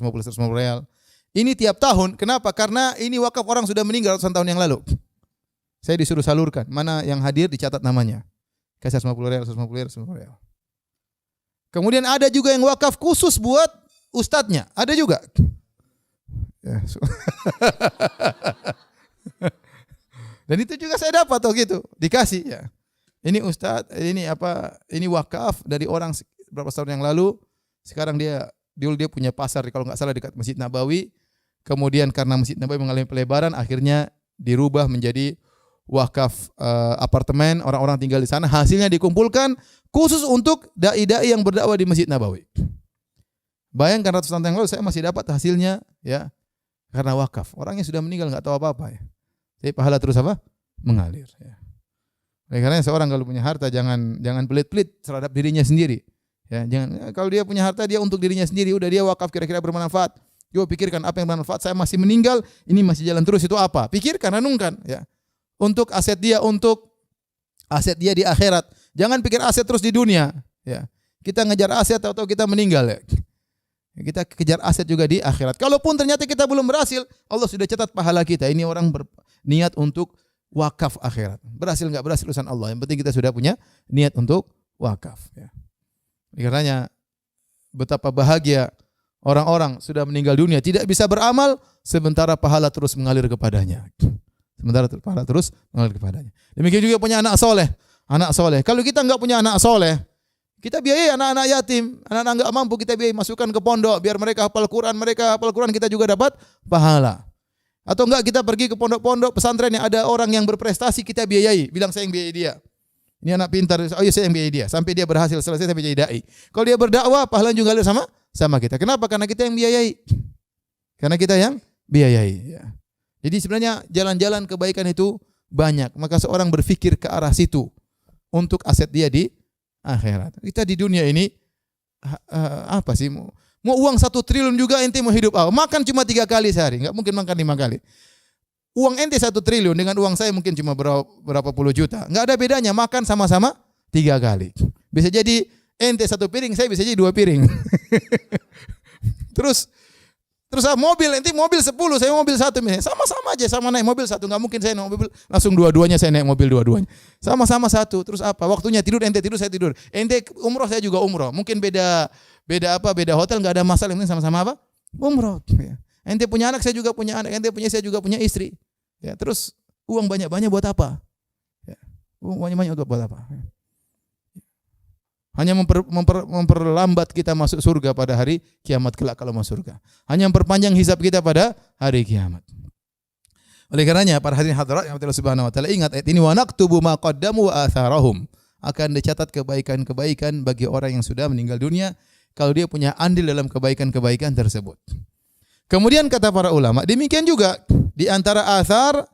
real. Ini tiap tahun. Kenapa? Karena ini wakaf orang sudah meninggal ratusan tahun yang lalu. Saya disuruh salurkan, mana yang hadir dicatat namanya. Kasih 150 real, 150 real. Kemudian ada juga yang wakaf khusus buat ustadznya. Ada juga. Ya. Dan itu juga saya dapat gitu. Dikasih, ya. Ini ustadz, ini wakaf dari orang berapa tahun yang lalu. Sekarang dia punya pasar kalau nggak salah dekat Masjid Nabawi. Kemudian karena Masjid Nabawi mengalami pelebaran, akhirnya dirubah menjadi wakaf apartemen, orang-orang tinggal di sana. Hasilnya dikumpulkan khusus untuk dai-dai yang berdakwah di Masjid Nabawi. Bayangkan ratusan tahun yang lalu saya masih dapat hasilnya, ya, karena wakaf. Orangnya sudah meninggal nggak tahu apa-apa, ya. Jadi pahala terus apa? Mengalir, ya. Oleh karena seorang kalau punya harta jangan pelit-pelit terhadap dirinya sendiri. Ya, jangan kalau dia punya harta dia untuk dirinya sendiri, udah dia wakaf kira-kira bermanfaat. Coba pikirkan apa yang bermanfaat, saya masih meninggal, ini masih jalan terus itu apa? Pikirkan, renungkan ya. Untuk aset dia di akhirat. Jangan pikir aset terus di dunia, ya. Kita ngejar aset atau kita meninggal ya. Kita kejar aset juga di akhirat. Kalaupun ternyata kita belum berhasil, Allah sudah catat pahala kita. Ini orang berniat untuk wakaf akhirat. Berhasil enggak berhasil urusan Allah. Yang penting kita sudah punya niat untuk wakaf ya. Karenanya betapa bahagia orang-orang sudah meninggal dunia tidak bisa beramal sementara pahala terus mengalir kepadanya. Sementara pahala terus mengalir kepadanya. Demikian juga punya anak soleh. Anak soleh. Kalau kita enggak punya anak soleh, kita biayai anak-anak yatim, anak-anak enggak mampu kita biayai masukkan ke pondok biar mereka hafal Quran, kita juga dapat pahala. Atau enggak kita pergi ke pondok-pondok pesantren yang ada orang yang berprestasi kita biayai, bilang saya yang biayai dia. Ini anak pintar, oh iya saya yang biayai dia sampai dia berhasil selesai sampai jadi dai. Kalau dia berdakwah pahala juga ngalir sama kita. Kenapa? Karena kita yang biayai. Karena kita yang biayai ya. Jadi sebenarnya jalan-jalan kebaikan itu banyak, maka seorang berpikir ke arah situ untuk aset dia di akhirat. Kita di dunia ini apa sih mau uang 1 triliun juga ente mau hidup makan cuma 3 kali sehari, enggak mungkin makan 5 kali. Uang ente 1 triliun dengan uang saya mungkin cuma berapa puluh juta. Enggak ada bedanya, makan sama-sama 3 kali. Bisa jadi ente 1 piring, saya bisa jadi 2 piring. Terus mobil, ente mobil 10, saya mobil 1 misalnya. Sama-sama aja, sama naik mobil 1. Enggak mungkin saya naik mobil langsung dua-duanya saya naik mobil dua-duanya. Sama-sama 1. Terus apa? Waktunya tidur ente tidur, saya tidur. Ente umroh, saya juga umroh. Mungkin beda hotel, enggak ada masalah, ini sama-sama apa? Umroh. Ya. Ente punya anak, saya juga punya anak. Ente punya, saya juga punya istri. Ya, terus uang banyak-banyak buat apa? Ya, uang banyak-banyak buat apa? Ya. Hanya memperlambat kita masuk surga pada hari kiamat kelak kalau masuk surga. Hanya memperpanjang hisab kita pada hari kiamat. Oleh karenanya para hadirin hadirat yang Allah Subhanahu wa taala, ingat ayat ini, wa naktubu ma qaddamu wa atharahum. Akan dicatat kebaikan-kebaikan bagi orang yang sudah meninggal dunia kalau dia punya andil dalam kebaikan-kebaikan tersebut. Kemudian kata para ulama, demikian juga di antara athar,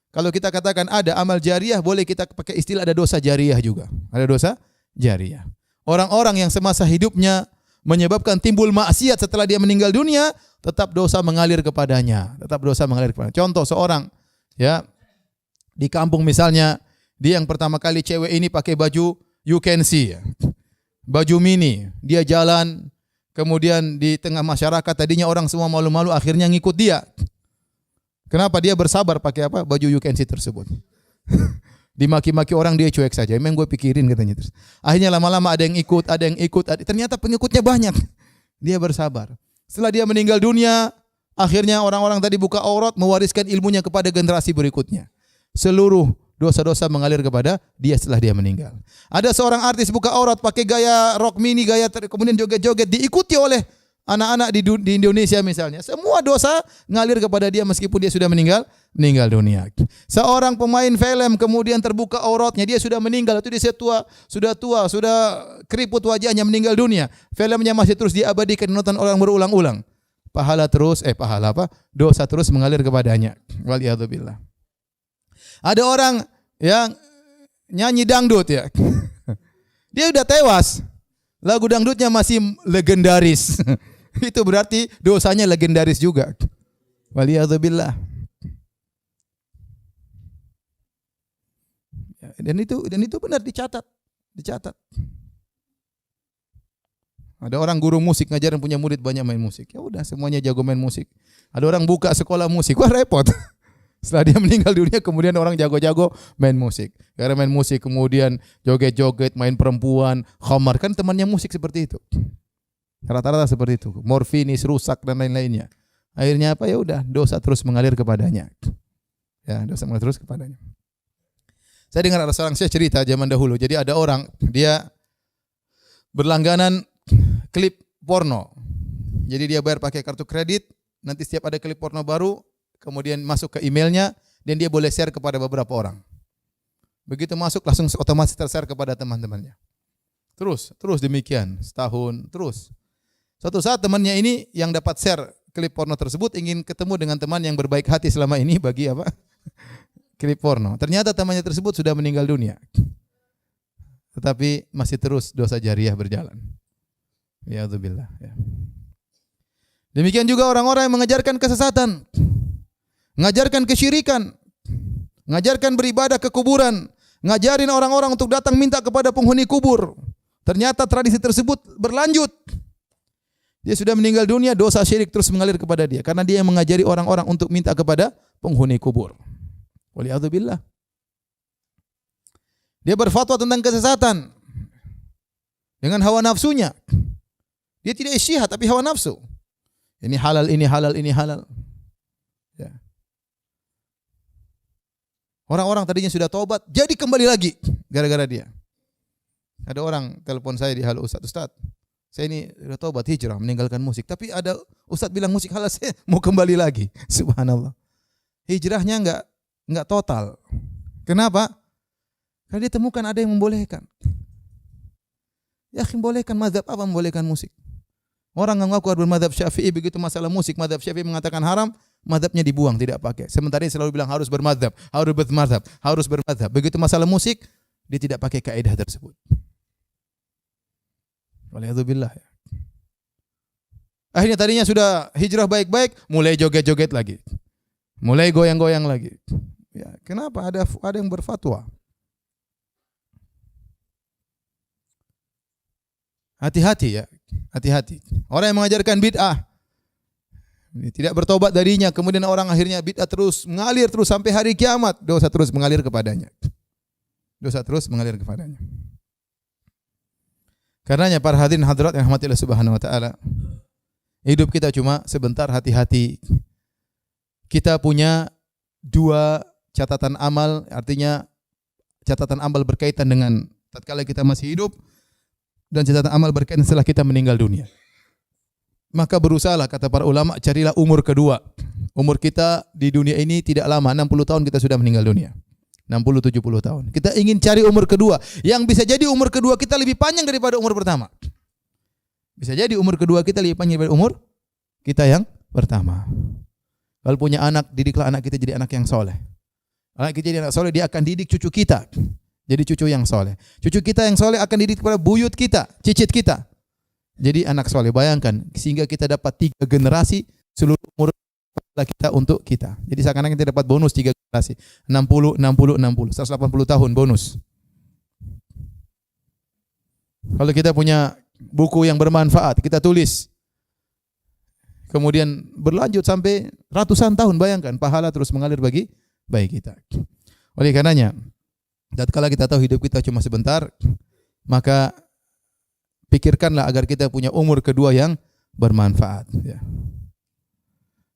kalau kita katakan ada amal jariah, boleh kita pakai istilah ada dosa jariah juga. Ada dosa jariah. Orang-orang yang semasa hidupnya menyebabkan timbul maksiat setelah dia meninggal dunia, tetap dosa mengalir kepadanya. Tetap dosa mengalir kepadanya. Contoh seorang ya di kampung misalnya, dia yang pertama kali cewek ini pakai baju you can see ya. Baju mini, dia jalan kemudian di tengah masyarakat tadinya orang semua malu-malu, akhirnya ngikut dia. Kenapa? Dia bersabar pakai apa? Baju you can see tersebut. Dimaki-maki orang dia cuek saja. Emang gue pikirin katanya terus. Akhirnya lama-lama ada yang ikut. Ternyata pengikutnya banyak. Dia bersabar. Setelah dia meninggal dunia, akhirnya orang-orang tadi buka aurat, mewariskan ilmunya kepada generasi berikutnya. Seluruh dosa-dosa mengalir kepada dia setelah dia meninggal. Ada seorang artis buka aurat pakai gaya rock mini, kemudian joget-joget, diikuti oleh anak-anak di Indonesia misalnya. Semua dosa ngalir kepada dia meskipun dia sudah meninggal dunia. Seorang pemain film kemudian terbuka auratnya, dia sudah meninggal, itu dia sudah tua, sudah keriput wajahnya, meninggal dunia. Filmnya masih terus diabadikan, nonton orang berulang-ulang. Dosa terus mengalir kepadanya. Waliyadzubillah. Ada orang yang nyanyi dangdut ya. Dia udah tewas. Lagu dangdutnya masih legendaris. Itu berarti dosanya legendaris juga. Waliyadzubillah. Dan itu benar dicatat. Ada orang guru musik ngajarin punya murid banyak main musik. Ya udah semuanya jago main musik. Ada orang buka sekolah musik. Wah repot. Setelah dia meninggal dunia kemudian orang jago-jago main musik. Karena main musik kemudian joget-joget, main perempuan, khamar, kan temannya musik seperti itu. Rata-rata seperti itu. Morfinis, rusak dan lain-lainnya. Akhirnya apa? Ya udah, dosa terus mengalir kepadanya. Ya, dosa mengalir terus kepadanya. Saya dengar ada seorang cerita zaman dahulu. Jadi ada orang dia berlangganan klip porno. Jadi dia bayar pakai kartu kredit, nanti setiap ada klip porno baru kemudian masuk ke emailnya dan dia boleh share kepada beberapa orang. Begitu masuk langsung otomatis tershare kepada teman-temannya. Terus demikian setahun terus. Suatu saat temannya ini yang dapat share klip porno tersebut ingin ketemu dengan teman yang berbaik hati selama ini bagi apa? Klip porno. Ternyata temannya tersebut sudah meninggal dunia. Tetapi masih terus dosa jariah berjalan. Waliyadzubillah. Ya. Demikian juga orang-orang yang mengajarkan kesesatan, mengajarkan kesyirikan, mengajarkan beribadah ke kuburan, ngajarin orang-orang untuk datang minta kepada penghuni kubur. Ternyata tradisi tersebut berlanjut. Dia sudah meninggal dunia, dosa syirik terus mengalir kepada dia karena dia yang mengajari orang-orang untuk minta kepada penghuni kubur. Waliyadzubillah. Dia berfatwa tentang kesesatan dengan hawa nafsunya. Dia tidak ijtihad tapi hawa nafsu. Ini halal, ini halal, ini halal. Ya. Orang-orang tadinya sudah taubat, jadi kembali lagi gara-gara dia. Ada orang telepon saya di halo Ustaz, saya ini sudah taubat hijrah meninggalkan musik, tapi ada Ustaz bilang musik halal, saya mau kembali lagi. Subhanallah. Hijrahnya enggak total. Kenapa? Karena dia temukan ada yang membolehkan. Ya, membolehkan mazhab apa membolehkan musik? Orang yang mengaku bermadzhab Syafi'i begitu masalah musik, mazhab Syafi'i mengatakan haram, mazhabnya dibuang, tidak pakai. Sementara dia selalu bilang harus bermadzhab, harus bermadzhab. Begitu masalah musik, dia tidak pakai kaidah tersebut. Waliyadzubillah. Akhirnya tadinya sudah hijrah baik-baik, mulai joget-joget lagi. Mulai goyang-goyang lagi. Ya, kenapa ada yang berfatwa? Hati-hati ya, hati-hati. Orang yang mengajarkan bid'ah tidak bertobat darinya, kemudian orang akhirnya bid'ah terus mengalir terus sampai hari kiamat, dosa terus mengalir kepadanya. Dosa terus mengalir kepadanya. Karenanya para hadirin hadirat yang rahmati Allah Subhanahu wa taala, hidup kita cuma sebentar, hati-hati. Kita punya dua catatan amal, artinya catatan amal berkaitan dengan tatkala kita masih hidup dan catatan amal berkaitan setelah kita meninggal dunia. Maka berusahalah, kata para ulama, carilah umur kedua. Umur kita di dunia ini tidak lama, 60 tahun kita sudah meninggal dunia. 60-70 tahun. Kita ingin cari umur kedua yang bisa jadi umur kedua kita lebih panjang daripada umur pertama. Bisa jadi umur kedua kita lebih panjang daripada umur kita yang pertama. Kalau punya anak, didiklah anak kita jadi anak yang soleh. Anak kita jadi anak soleh, dia akan didik cucu kita jadi cucu yang soleh. Cucu kita yang soleh akan didik kepada buyut kita, cicit kita jadi anak soleh. Bayangkan, sehingga kita dapat 3 generasi seluruh umur kita untuk kita. Jadi seakan-akan kita dapat bonus 3 generasi. 60, 60, 60. 180 tahun bonus. Kalau kita punya buku yang bermanfaat, kita tulis. Kemudian berlanjut sampai ratusan tahun, bayangkan, pahala terus mengalir bagi kita. Oleh karenanya, tatkala kita tahu hidup kita cuma sebentar, maka pikirkanlah agar kita punya umur kedua yang bermanfaat. Ya.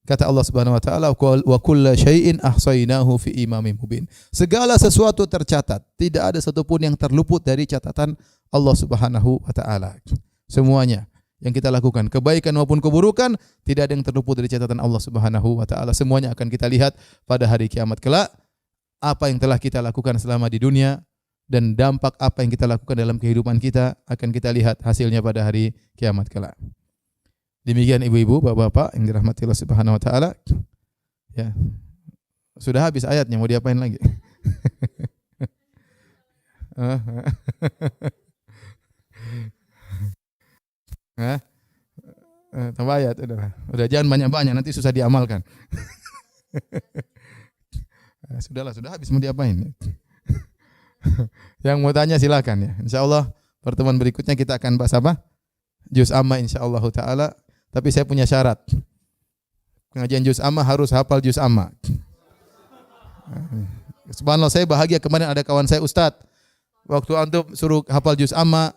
Kata Allah Subhanahu wa taala, wa kullu syai'in ahsainahu fi imamin mubin. Segala sesuatu tercatat, tidak ada satupun yang terluput dari catatan Allah Subhanahu wa taala. Semuanya yang kita lakukan, kebaikan maupun keburukan, tidak ada yang terluput dari catatan Allah Subhanahu wa taala. Semuanya akan kita lihat pada hari kiamat kelak. Apa yang telah kita lakukan selama di dunia dan dampak apa yang kita lakukan dalam kehidupan kita akan kita lihat hasilnya pada hari kiamat kelak. Demikian ibu-ibu, bapak-bapak yang dirahmati Allah Subhanahu wa taala. Ya. Sudah habis ayatnya, mau diapain lagi? Tambah ayat udah jangan banyak-banyak, nanti susah diamalkan. Sudahlah, sudah habis, mau diapain? Yang mau tanya silakan ya. Insyaallah pertemuan berikutnya kita akan bahas apa? Juz amma insyaallah taala. Tapi saya punya syarat. Pengajian juz amma harus hafal juz amma. Subhanallah, saya bahagia kemarin ada kawan saya Ustaz. Waktu antum suruh hafal juz amma,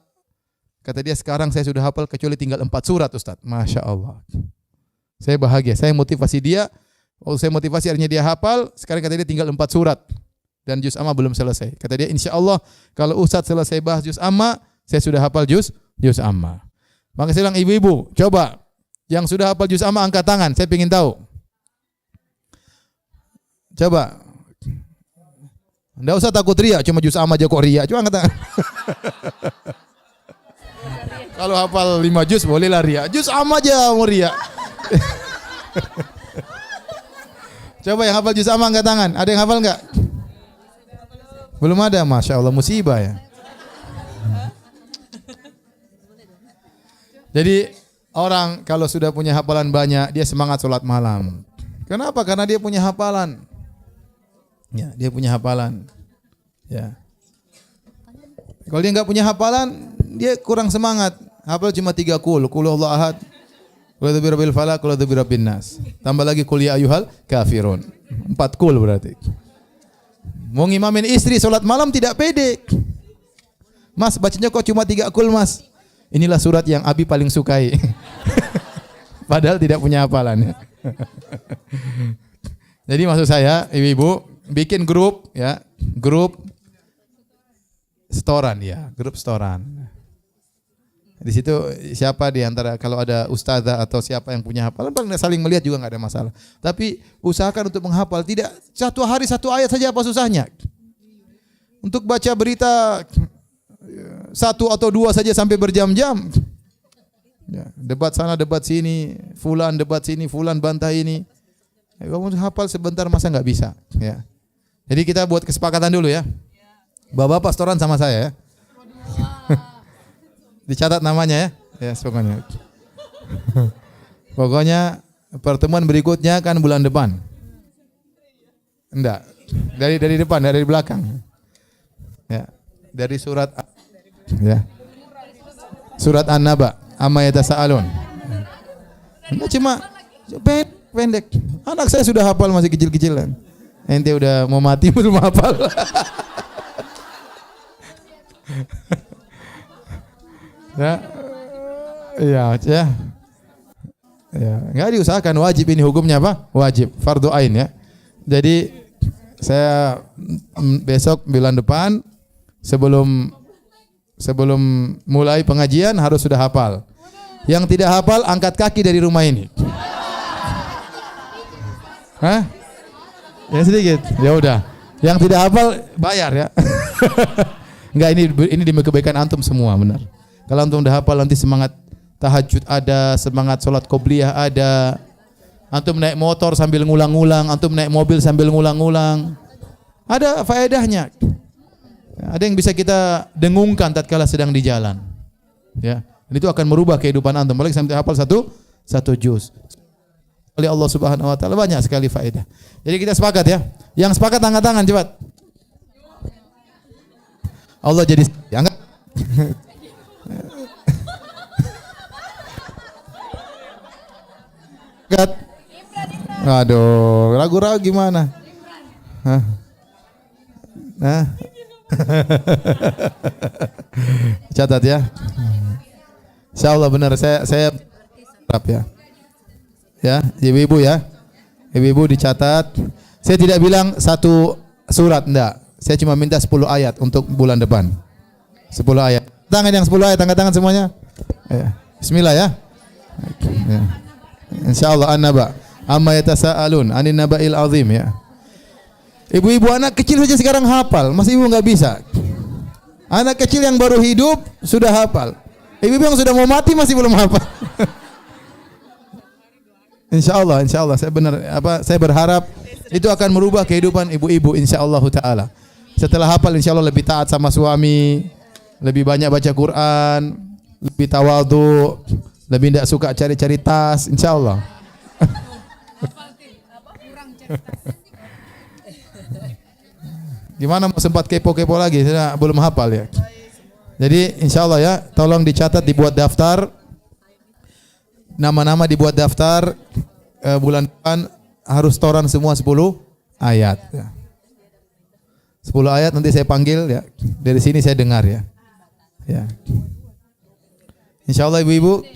kata dia sekarang saya sudah hafal kecuali tinggal 4 surat Ustaz. Masya Allah. Saya bahagia, saya motivasi dia. Oh, saya motivasi akhirnya dia hafal, sekarang kata dia tinggal 4 surat. Dan juz amma belum selesai. Kata dia insyaallah kalau Ustaz selesai bahas juz amma, saya sudah hafal juz amma. Maka saya bilang ibu-ibu, coba yang sudah hafal juz amma angkat tangan, saya ingin tahu. Coba. Enggak usah takut riya, cuma juz amma aja kok riya. Coba angkat tangan. Kalau hafal 5 juz bolehlah riya. Juz amma aja mau riya. Coba yang hafal juz amma angkat tangan. Ada yang hafal enggak? Belum ada, Masya Allah, musibah ya. Jadi orang kalau sudah punya hafalan banyak, dia semangat sholat malam. Kenapa? Karena dia punya hafalan. Ya, dia punya hafalan. Ya. Kalau dia nggak punya hafalan, dia kurang semangat. Hafal cuma 3 qul Allah ahad, qul a'udzu birabbil falaq, qul a'udzu birabbin nas. Tambah lagi qul ya ayyuhal kafirun. 4 qul berarti. Mau ngimamin istri sholat malam tidak pede. Mas, bacanya kok cuma 3 qul, Mas? Inilah surat yang Abi paling sukai. Padahal tidak punya hafalan. Jadi maksud saya, ibu-ibu bikin grup ya, grup setoran ya, grup setoran. Di situ siapa di antara kalau ada ustazah atau siapa yang punya hafalan, paling saling melihat juga nggak ada masalah. Tapi usahakan untuk menghafal, tidak satu hari 1 ayat saja apa susahnya. Untuk baca berita 1 atau 2 saja sampai berjam-jam. Ya, debat sana, debat sini, fulan debat sini, fulan bantah ini. Ya, kamu hafal sebentar masa nggak bisa? Ya. Jadi kita buat kesepakatan dulu ya. Bapak setoran sama saya ya. Dicatat namanya ya. Ya, pokoknya. Pokoknya pertemuan berikutnya kan bulan depan. Enggak. Dari depan, dari belakang. Ya. Dari surat ya. Surat An-Naba, amma yatasaalun. Enggak cuma pendek. Anak saya sudah hafal masih kecil-kecilan. Ente udah mau mati belum hafal. Ya. Ya, ya. Ya, enggak diusahakan, wajib ini hukumnya apa? Wajib, fardu ain ya. Jadi saya besok bulan depan sebelum mulai pengajian harus sudah hafal. Yang tidak hafal angkat kaki dari rumah ini. Hah? Ya sedikit. Ya udah. Yang tidak hafal bayar ya. Enggak, ini demi kebaikan antum semua, benar. Kalau antum udah hafal nanti semangat tahajud ada, semangat sholat qobliyah ada. Antum naik motor sambil ngulang-ngulang, antum naik mobil sambil ngulang-ngulang. Ada faedahnya. Ada yang bisa kita dengungkan tatkala sedang di jalan. Ya, dan itu akan merubah kehidupan antum. Apalagi sampai hafal satu juz. Oleh Allah Subhanahu wa taala banyak sekali faedah. Jadi kita sepakat ya. Yang sepakat angkat tangan cepat. Allah jadi angkat. Angkat. Aduh, ragu-ragu gimana? Hah? Nah. Catat ya. Insyaallah benar saya harap ya. Ya, ibu-ibu ya. Ibu-ibu dicatat. Saya tidak bilang 1 surat, enggak. Saya cuma minta 10 ayat untuk bulan depan. 10 ayat. Tangan yang 10 ayat, angkat tangan semuanya. Ya. Bismillah ya. Ya. Insyaallah An-Naba. Amma yatasaalun 'anin naba'il 'azim ya. Ibu-ibu anak kecil saja sekarang hafal, masih ibu enggak bisa. Anak kecil yang baru hidup sudah hafal. Ibu-ibu yang sudah mau mati masih belum hafal. Insyaallah saya berharap itu akan merubah kehidupan ibu-ibu insyaallah taala. Setelah hafal insyaallah lebih taat sama suami, lebih banyak baca Quran, lebih tawadhu, lebih tidak suka cari-cari tas insyaallah. Gimana mau sempat kepo-kepo lagi? Saya belum hafal ya. Jadi insyaallah ya, tolong dicatat, dibuat daftar. Nama-nama dibuat daftar, bulan depan harus setoran semua 10 ayat ya. 10 ayat nanti saya panggil ya. Dari sini saya dengar ya. Ya. Insyaallah ibu-ibu.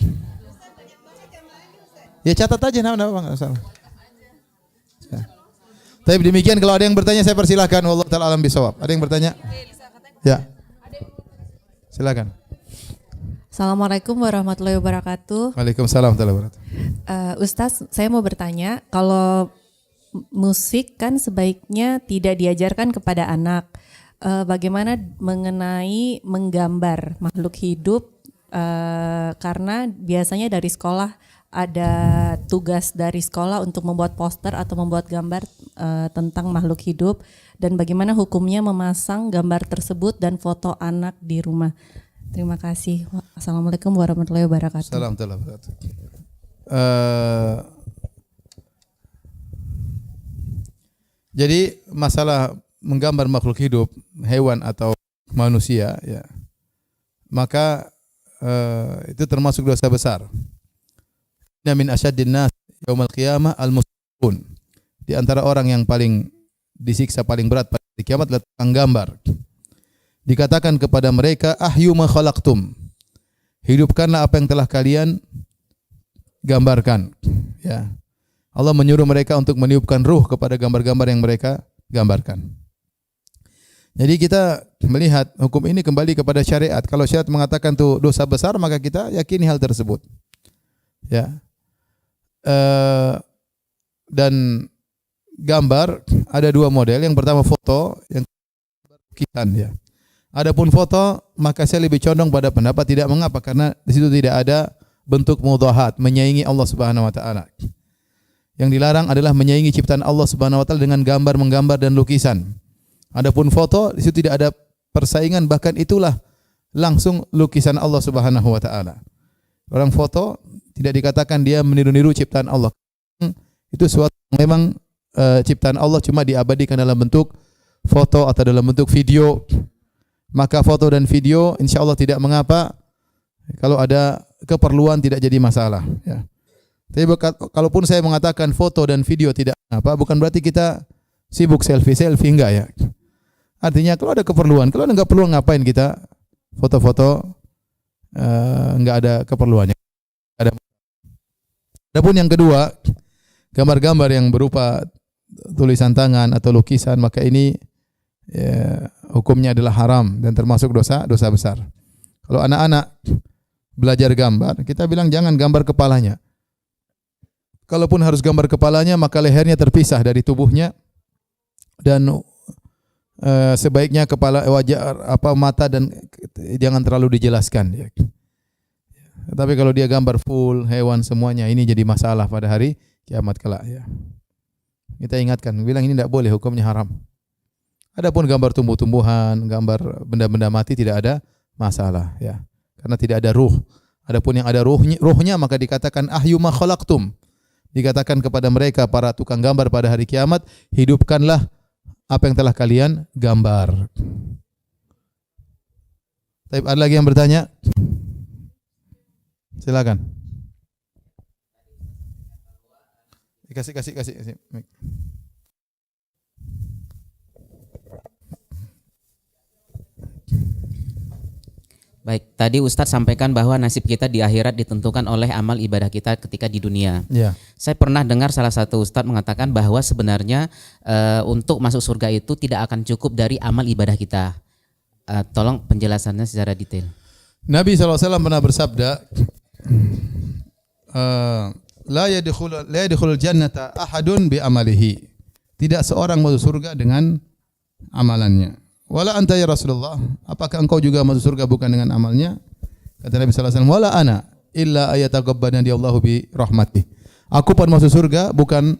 Ya catat aja nama-nama enggak salah. Ya. Tapi demikian, kalau ada yang bertanya saya persilahkan. Wallahu ta'ala alam bisawab. Ada yang bertanya? Ya. Silakan. Assalamualaikum warahmatullahi wabarakatuh. Waalaikumsalam warahmatullahi wabarakatuh. Ustaz, saya mau bertanya, kalau musik kan sebaiknya tidak diajarkan kepada anak. Bagaimana mengenai menggambar makhluk hidup? Karena biasanya dari sekolah ada tugas dari sekolah untuk membuat poster atau membuat gambar tentang makhluk hidup, dan bagaimana hukumnya memasang gambar tersebut dan foto anak di rumah. Terima kasih. Assalamualaikum warahmatullahi wabarakatuh. Assalamualaikum warahmatullahi wabarakatuh. Jadi masalah menggambar makhluk hidup, hewan atau manusia, ya, maka itu termasuk dosa besar. Inna min asyaddin nas yaumal qiyamah al-musyrikun. Di antara orang yang paling disiksa paling berat pada hari kiamat adalah tukang gambar. Dikatakan kepada mereka, ahyu ma khalaqtum. Hidupkanlah apa yang telah kalian gambarkan. Ya. Allah menyuruh mereka untuk meniupkan ruh kepada gambar-gambar yang mereka gambarkan. Jadi kita melihat hukum ini kembali kepada syariat. Kalau syariat mengatakan itu dosa besar, maka kita yakini hal tersebut. Ya. Dan gambar ada dua model. Yang pertama foto, yang kedua lukisan, ya. Adapun foto, maka saya lebih condong pada pendapat tidak mengapa karena di situ tidak ada bentuk mudhahat, menyaingi Allah Subhanahu wa taala. Yang dilarang adalah menyaingi ciptaan Allah Subhanahu wa taala dengan gambar, menggambar dan lukisan. Adapun foto, di situ tidak ada persaingan, bahkan itulah langsung lukisan Allah Subhanahu wa taala. Orang foto tidak dikatakan dia meniru-niru ciptaan Allah. Itu suatu memang ciptaan Allah cuma diabadikan dalam bentuk foto atau dalam bentuk video. Maka foto dan video insya Allah tidak mengapa, kalau ada keperluan tidak jadi masalah, ya. Tapi kalaupun saya mengatakan foto dan video tidak apa, bukan berarti kita sibuk selfie enggak, ya. Artinya kalau ada keperluan, kalau enggak perlu ngapain kita foto-foto, enggak ada keperluannya. Adapun yang kedua, gambar-gambar yang berupa tulisan tangan atau lukisan, maka ini ya, hukumnya adalah haram dan termasuk dosa besar. Kalau anak-anak belajar gambar, kita bilang jangan gambar kepalanya. Kalaupun harus gambar kepalanya, maka lehernya terpisah dari tubuhnya dan sebaiknya kepala, wajah, mata dan jangan terlalu dijelaskan. Tapi kalau dia gambar full hewan semuanya, ini jadi masalah pada hari kiamat kelak. Ya. Kita ingatkan, bilang ini tidak boleh, hukumnya haram. Adapun gambar tumbuh-tumbuhan, gambar benda-benda mati tidak ada masalah, ya. Karena tidak ada ruh. Adapun yang ada ruhnya maka dikatakan ahyu ma khalaqtum. Dikatakan kepada mereka para tukang gambar pada hari kiamat, hidupkanlah apa yang telah kalian gambar. Tapi ada lagi yang bertanya? Silakan. Kasih. Baik, tadi Ustadz sampaikan bahwa nasib kita di akhirat ditentukan oleh amal ibadah kita ketika di dunia. Ya. Saya pernah dengar salah satu Ustadz mengatakan bahwa sebenarnya untuk masuk surga itu tidak akan cukup dari amal ibadah kita. Tolong penjelasannya secara detail. Nabi SAW pernah bersabda, la yadkhulul jannata ahadun bi amalihi. Tidak seorang masuk surga dengan amalannya. Wala anta ya Rasulullah, apakah engkau juga masuk surga bukan dengan amalnya? Kata Nabi sallallahu alaihi wasallam, wala ana illa ayataqabbana Allahu bi rahmatih. Aku pun masuk surga bukan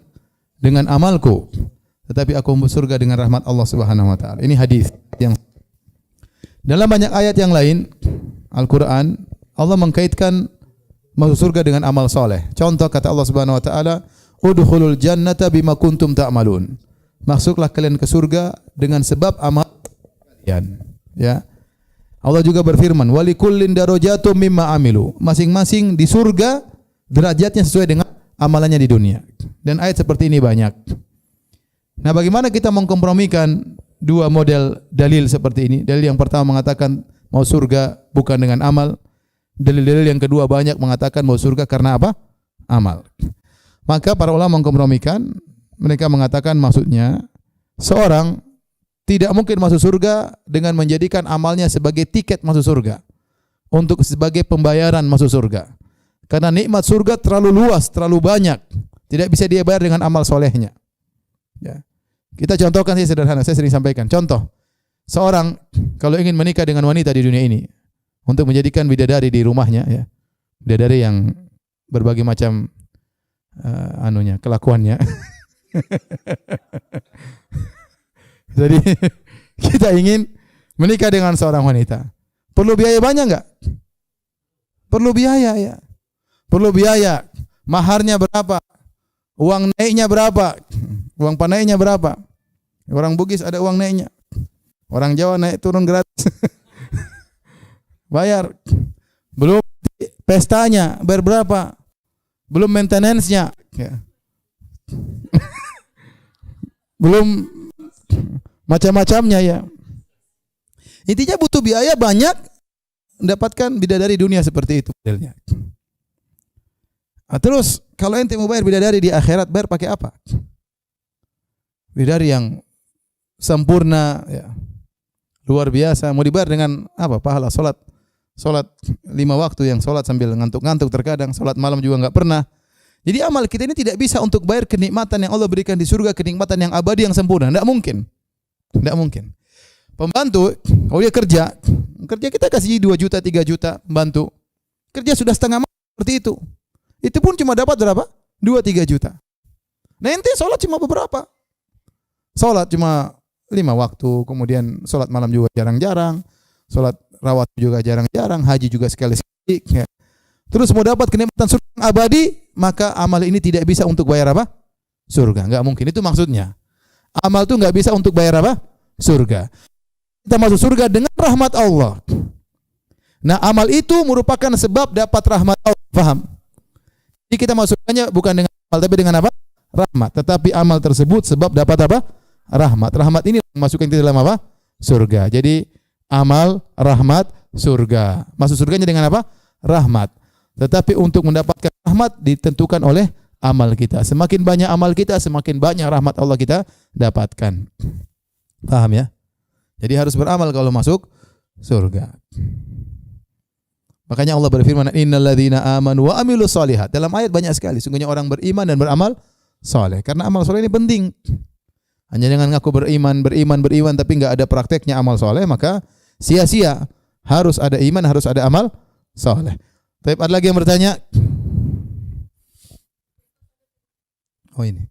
dengan amalku, tetapi aku masuk surga dengan rahmat Allah Subhanahu wa taala. Ini hadis yang dalam banyak ayat yang lain Al-Qur'an Allah mengkaitkan masuk surga dengan amal soleh. Contoh kata Allah Subhanahu wa taala, udkhulul jannata bima kuntum ta'malun. Masuklah kalian ke surga dengan sebab amal kalian. Ya. Allah juga berfirman, walikullin darajatum mimma amilu. Masing-masing di surga derajatnya sesuai dengan amalannya di dunia. Dan ayat seperti ini banyak. Nah, bagaimana kita mengkompromikan dua model dalil seperti ini? Dalil yang pertama mengatakan mau surga bukan dengan amal. Dalil-dalil yang kedua banyak mengatakan mau surga karena apa? Amal. Maka para ulama mengkompromikan, mereka mengatakan maksudnya seorang tidak mungkin masuk surga dengan menjadikan amalnya sebagai tiket masuk surga, untuk sebagai pembayaran masuk surga. Karena nikmat surga terlalu luas, terlalu banyak, tidak bisa dia bayar dengan amal solehnya. Ya. Kita contohkan saja sederhana, saya sering sampaikan. Contoh, seorang kalau ingin menikah dengan wanita di dunia ini, untuk menjadikan bidadari di rumahnya, ya, bidadari yang berbagai macam kelakuannya. Jadi kita ingin menikah dengan seorang wanita. Perlu biaya banyak enggak? Perlu biaya ya. Perlu biaya. Maharnya berapa? Uang naiknya berapa? Uang panaiknya berapa? Orang Bugis ada uang naiknya. Orang Jawa naik turun gratis. Bayar. Belum pestanya berapa? Belum maintenance-nya. Ya. Belum macam-macamnya ya. Intinya butuh biaya banyak mendapatkan bidadari dunia seperti itu modelnya. Nah, terus kalau ente mau bayar bidadari di akhirat, bayar pakai apa? Bidadari yang sempurna ya. Luar biasa. Mau dibayar dengan apa? Pahala salat 5 waktu yang salat sambil ngantuk-ngantuk terkadang, salat malam juga enggak pernah. Jadi amal kita ini tidak bisa untuk bayar kenikmatan yang Allah berikan di surga, kenikmatan yang abadi yang sempurna. Enggak mungkin. Enggak mungkin. Pembantu, kalau dia kerja kita kasih 2 juta, 3 juta membantu. Kerja sudah setengah malam seperti itu. Itu pun cuma dapat berapa? 2-3 juta. Nah ente sholat cuma beberapa. Sholat cuma 5 waktu, kemudian sholat malam juga jarang-jarang, sholat rawat juga jarang-jarang, haji juga sekali-sekali. Ya. Terus mau dapat kenikmatan surga yang abadi, maka amal ini tidak bisa untuk bayar apa? Surga. Enggak mungkin, itu maksudnya. Amal itu enggak bisa untuk bayar apa? Surga. Kita masuk surga dengan rahmat Allah. Nah, amal itu merupakan sebab dapat rahmat Allah. Paham? Jadi kita masuk surganya bukan dengan amal, tapi dengan apa? Rahmat. Tetapi amal tersebut sebab dapat apa? Rahmat. Rahmat ini masukkan kita dalam apa? Surga. Jadi amal, rahmat, surga. Masuk surganya dengan apa? Rahmat. Tetapi untuk mendapatkan rahmat ditentukan oleh amal kita. Semakin banyak amal kita, semakin banyak rahmat Allah kita dapatkan. Paham ya? Jadi harus beramal kalau masuk surga. Makanya Allah berfirman, innalladzina amanu wa amilus shalihat. Dalam ayat banyak sekali. Sungguhnya orang beriman dan beramal saleh. Karena amal saleh ini penting. Hanya dengan ngaku beriman, tapi enggak ada prakteknya amal saleh, maka sia-sia. Harus ada iman, harus ada amal saleh. Tapi ada lagi yang bertanya? Oh ini.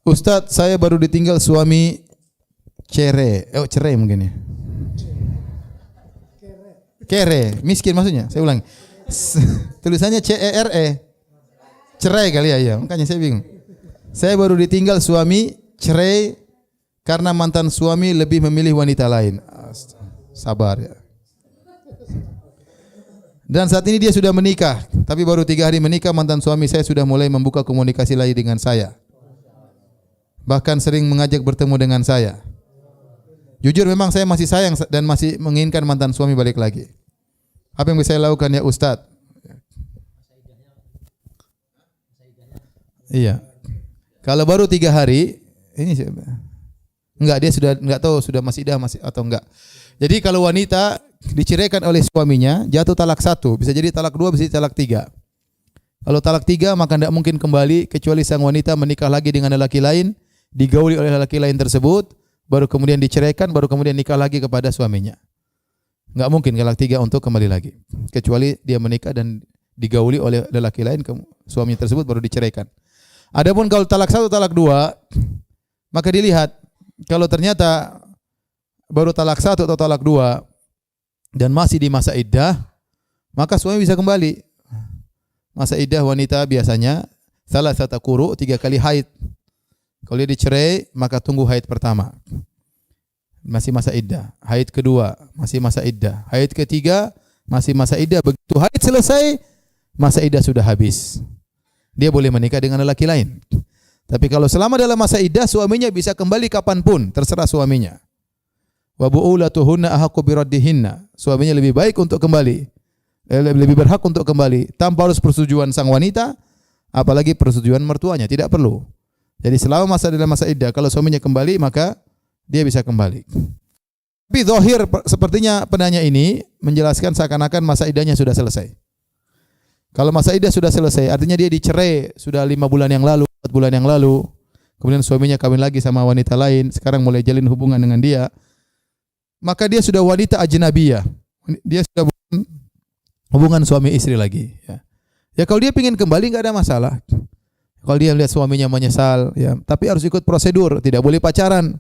Ustadz, saya baru ditinggal suami cerai mungkin ya. Kere, miskin maksudnya. Saya ulangi. Tulisannya CERE. Cerai kali ya, iya. Makanya saya bingung. Saya baru ditinggal suami, cerai karena mantan suami lebih memilih wanita lain. Sabar ya. Dan saat ini dia sudah menikah, tapi baru 3 hari menikah mantan suami saya sudah mulai membuka komunikasi lagi dengan saya. Bahkan sering mengajak bertemu dengan saya. Jujur memang saya masih sayang dan masih menginginkan mantan suami balik lagi. Apa yang bisa saya lakukan ya Ustadz? Iya. Kalau baru 3 hari, ini enggak, dia sudah enggak tahu sudah masih idah masih atau enggak. Jadi kalau wanita diceraikan oleh suaminya, jatuh talak 1, bisa jadi talak 2, bisa jadi talak 3. Kalau talak 3 maka tidak mungkin kembali kecuali sang wanita menikah lagi dengan lelaki lain, digauli oleh lelaki lain tersebut, baru kemudian diceraikan, baru kemudian nikah lagi kepada suaminya. Enggak mungkin talak 3 untuk kembali lagi. Kecuali dia menikah dan digauli oleh lelaki lain, suami tersebut baru diceraikan. Adapun kalau talak 1, talak 2, maka dilihat kalau ternyata baru talak 1 atau talak 2 dan masih di masa iddah, maka suami bisa kembali. Masa iddah wanita biasanya salasata quru, 3 kali haid. Kalau dia dicerai, maka tunggu haid pertama. Masih masa iddah. Haid kedua, masih masa iddah. Haid ketiga, masih masa iddah. Begitu haid selesai, masa iddah sudah habis. Dia boleh menikah dengan lelaki lain. Tapi kalau selama dalam masa iddah, suaminya bisa kembali kapanpun, terserah suaminya. Wa bu'ulatuhunna ahaqqu biraddihinna. Suaminya lebih baik untuk kembali. Lebih berhak untuk kembali. Tanpa harus persetujuan sang wanita, apalagi persetujuan mertuanya. Tidak perlu. Jadi selama dalam masa iddah, kalau suaminya kembali, maka dia bisa kembali. Tapi zahir sepertinya penanya ini menjelaskan seakan-akan masa iddahnya sudah selesai. Kalau masa iddah sudah selesai, artinya dia dicerai sudah 5 bulan yang lalu, 4 bulan yang lalu. Kemudian suaminya kawin lagi sama wanita lain, sekarang mulai jalin hubungan dengan dia. Maka dia sudah wanita ajnabiyah. Dia sudah hubungan suami istri lagi. Ya. Ya kalau dia ingin kembali nggak ada masalah. Kalau dia lihat suaminya menyesal, ya, tapi harus ikut prosedur, tidak boleh pacaran.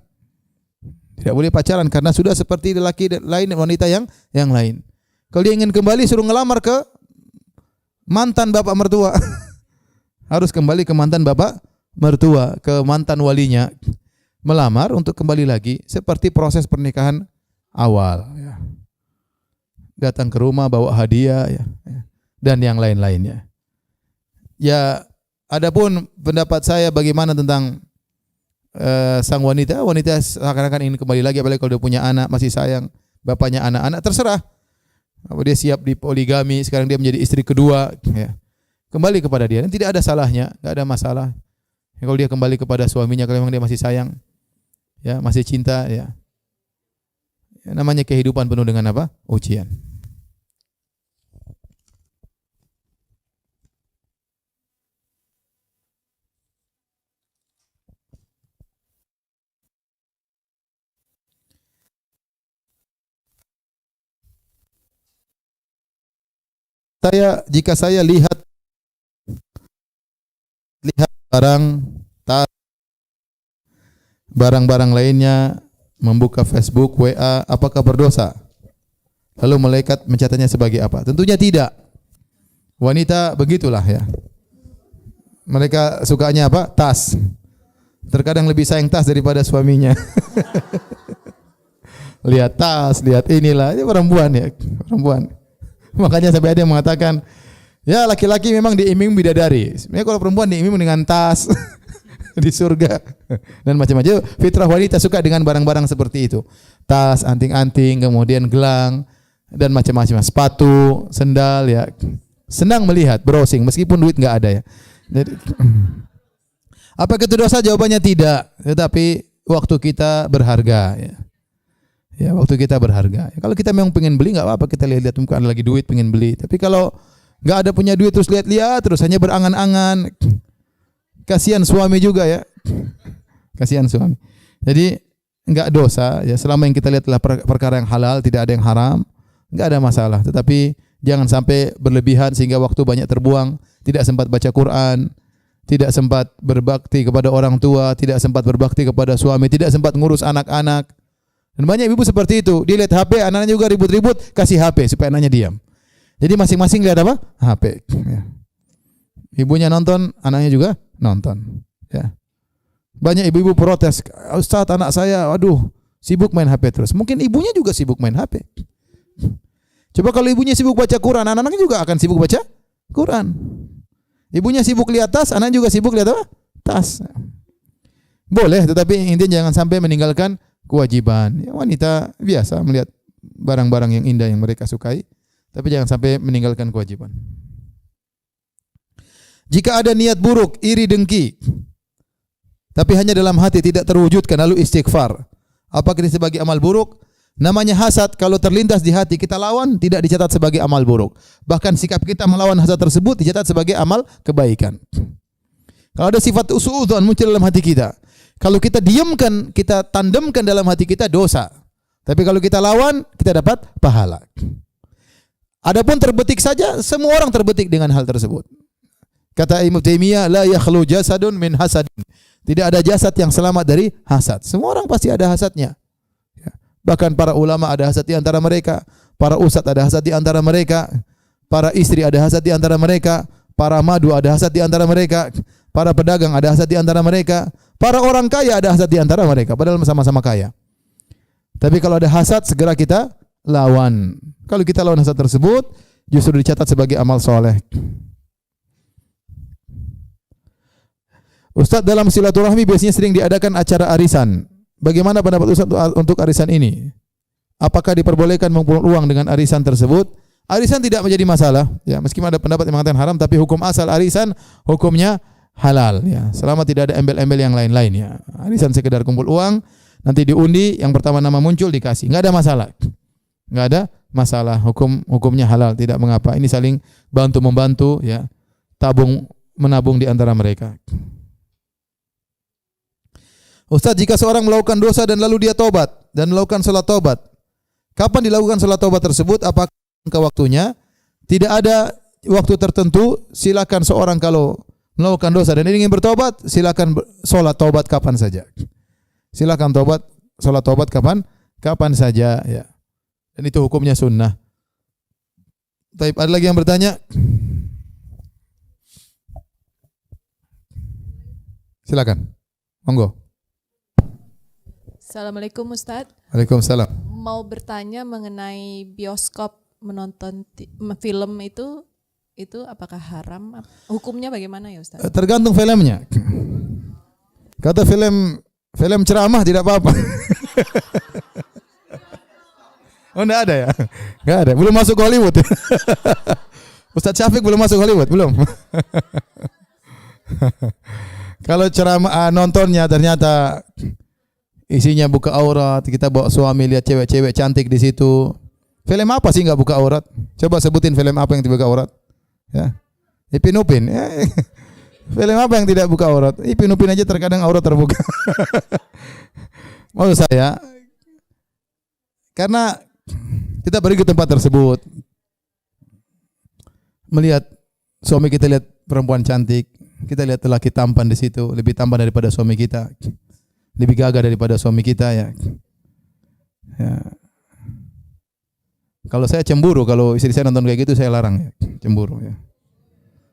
Tidak boleh pacaran karena sudah seperti lelaki lain, wanita yang lain. Kalau dia ingin kembali suruh ngelamar ke mantan bapak mertua. Harus kembali ke mantan bapak mertua, ke mantan walinya. Melamar untuk kembali lagi seperti proses pernikahan awal, ya. Datang ke rumah bawa hadiah, ya, dan yang lain-lainnya. Ya, adapun pendapat saya bagaimana tentang sang wanita seakan-akan ingin kembali lagi, apalagi kalau dia punya anak, masih sayang bapaknya anak-anak, terserah. Apa dia siap di poligami, sekarang dia menjadi istri kedua, ya. Kembali kepada dia, dan tidak ada salahnya, tidak ada masalah. Ya, kalau dia kembali kepada suaminya, kalau memang dia masih sayang, ya, masih cinta, ya. Ya, namanya kehidupan penuh dengan apa? Ujian. Jika saya lihat barang-barang lainnya, membuka Facebook, WA, apakah berdosa? Lalu malaikat mencatatnya sebagai apa? Tentunya tidak. Wanita begitulah, ya. Mereka sukanya apa? Tas. Terkadang lebih sayang tas daripada suaminya. Lihat tas, lihat inilah, ini perempuan, ya, perempuan. Makanya sampai ada yang mengatakan, ya laki-laki memang diiming bidadari. Sebenarnya kalau perempuan diiming dengan tas di surga dan macam-macam. Fitrah wanita suka dengan barang-barang seperti itu. Tas, anting-anting, kemudian gelang dan macam-macam, sepatu, sendal, ya. Senang melihat, browsing meskipun duit enggak ada, ya. Jadi apakah itu dosa? Jawabannya tidak. Tetapi waktu kita berharga, ya. Ya, waktu kita berharga. Kalau kita memang pengen beli, enggak apa-apa, kita lihat-lihat, mungkin ada lagi duit pengen beli. Tapi kalau enggak ada punya duit terus lihat-lihat terus hanya berangan-angan, kasihan suami juga, ya. Kasihan suami. Jadi enggak dosa, ya, selama yang kita lihat adalah perkara yang halal, tidak ada yang haram, enggak ada masalah. Tetapi jangan sampai berlebihan sehingga waktu banyak terbuang, tidak sempat baca Quran, tidak sempat berbakti kepada orang tua, tidak sempat berbakti kepada suami, tidak sempat ngurus anak-anak. Dan banyak ibu seperti itu. Dia lihat HP, anaknya juga ribut-ribut, kasih HP supaya anaknya diam. Jadi masing-masing lihat apa? HP. Ya. Ibunya nonton, anaknya juga nonton. Ya. Banyak ibu-ibu protes, Ustaz, anak saya, aduh, sibuk main HP terus. Mungkin ibunya juga sibuk main HP. Coba kalau ibunya sibuk baca Quran, anak-anaknya juga akan sibuk baca Quran. Ibunya sibuk lihat tas, anak juga sibuk lihat apa? Tas. Boleh, tetapi intinya jangan sampai meninggalkan kewajiban. Ya, wanita biasa melihat barang-barang yang indah yang mereka sukai, tapi jangan sampai meninggalkan kewajiban. Jika ada niat buruk, iri, dengki, tapi hanya dalam hati tidak terwujudkan, lalu istighfar, apakah ini sebagai amal buruk? Namanya hasad, kalau terlintas di hati kita lawan, tidak dicatat sebagai amal buruk. Bahkan sikap kita melawan hasad tersebut dicatat sebagai amal kebaikan. Kalau ada sifat suudzon muncul dalam hati kita, kalau kita diamkan, kita tandemkan dalam hati kita, dosa. Tapi kalau kita lawan, kita dapat pahala. Adapun terbetik saja, semua orang terbetik dengan hal tersebut. Kata Ibnu Taimiyah, la yakhlu jasadun min hasadin. Tidak ada jasad yang selamat dari hasad. Semua orang pasti ada hasadnya. Bahkan para ulama ada hasad di antara mereka, para ustadz ada hasad di antara mereka, para istri ada hasad di antara mereka, para madu ada hasad di antara mereka, para pedagang ada hasad di antara mereka, para orang kaya ada hasad di antara mereka, padahal sama-sama kaya. Tapi kalau ada hasad, segera kita lawan. Kalau kita lawan hasad tersebut, justru dicatat sebagai amal soleh. Ustadz, dalam silaturahmi biasanya sering diadakan acara arisan. Bagaimana pendapat Ustadz untuk arisan ini? Apakah diperbolehkan mengumpulkan uang dengan arisan tersebut? Arisan tidak menjadi masalah, ya, meskipun ada pendapat yang mengatakan haram, tapi hukum asal arisan hukumnya halal, ya, selama tidak ada embel-embel yang lain-lain, ya. Arisan sekedar kumpul uang, nanti diundi, yang pertama nama muncul dikasih, nggak ada masalah, nggak ada masalah, hukumnya halal, tidak mengapa. Ini saling bantu membantu, ya, menabung di antara mereka. Ustaz, jika seorang melakukan dosa dan lalu dia tobat dan melakukan salat tobat, kapan dilakukan salat tobat tersebut? Apakah waktunya? Tidak ada waktu tertentu, silakan seorang kalau melakukan dosa dan ingin bertobat, silakan sholat taubat kapan saja. Silakan sholat taubat kapan saja, ya. Dan itu hukumnya sunnah. Baik, ada lagi yang bertanya? Silakan. Monggo. Assalamualaikum Ustadz. Waalaikumsalam. Mau bertanya mengenai bioskop menonton film itu apakah haram? Hukumnya bagaimana ya Ustadz? Tergantung filmnya. Kata film ceramah tidak apa-apa. Oh, enggak ada ya? Enggak ada. Belum masuk Hollywood. Ustadz Syafiq belum masuk Hollywood, belum. Kalau ceramah nontonnya ternyata isinya buka aurat, kita bawa suami lihat cewek-cewek cantik di situ. Film apa sih enggak buka aurat? Coba sebutin film apa yang tidak buka aurat? Ya. Ipin Upin. Film apa yang tidak buka aurat? Ipin Upin aja terkadang aurat terbuka. Maksud saya, karena kita pergi ke tempat tersebut, melihat suami kita lihat perempuan cantik, kita lihat lelaki tampan di situ, lebih tampan daripada suami kita, lebih gagah daripada suami kita, ya. Kalau saya cemburu, kalau istri saya nonton kayak gitu saya larang, ya. Cemburu, ya.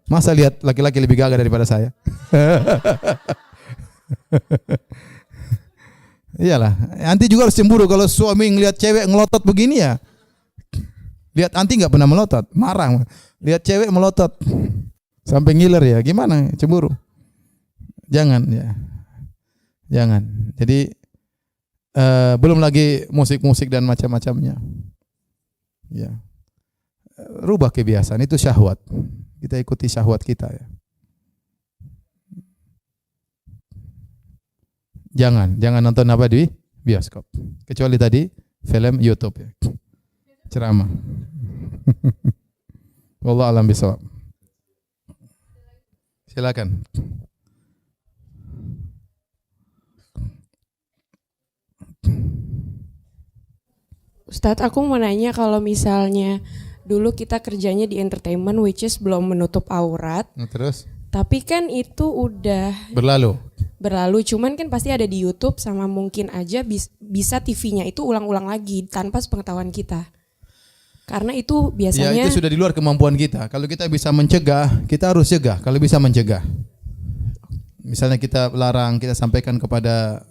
Masa lihat laki-laki lebih gagah daripada saya? Iyalah, anti juga harus cemburu kalau suami ngelihat cewek ngelotot begini, ya. Lihat anti nggak pernah melotot, marah. Lihat cewek melotot sampai ngiler, ya, gimana? Cemburu. Jangan, ya. Jangan. Jadi belum lagi musik-musik dan macam-macamnya. Ya. Rubah kebiasaan, itu syahwat. Kita ikuti syahwat kita, ya. Jangan nonton apa di bioskop. Kecuali tadi film YouTube, ya. Ceramah. Wallahu a'lam bishawab. Silakan. Ustadz, aku mau nanya kalau misalnya dulu kita kerjanya di entertainment which is belum menutup aurat. Terus? Tapi kan itu udah berlalu, cuman kan pasti ada di YouTube sama mungkin aja bisa TV-nya itu ulang-ulang lagi tanpa sepengetahuan kita. Karena itu biasanya... Ya, itu sudah di luar kemampuan kita. Kalau kita bisa mencegah, kita harus cegah. Kalau bisa mencegah. Misalnya kita larang, kita sampaikan kepada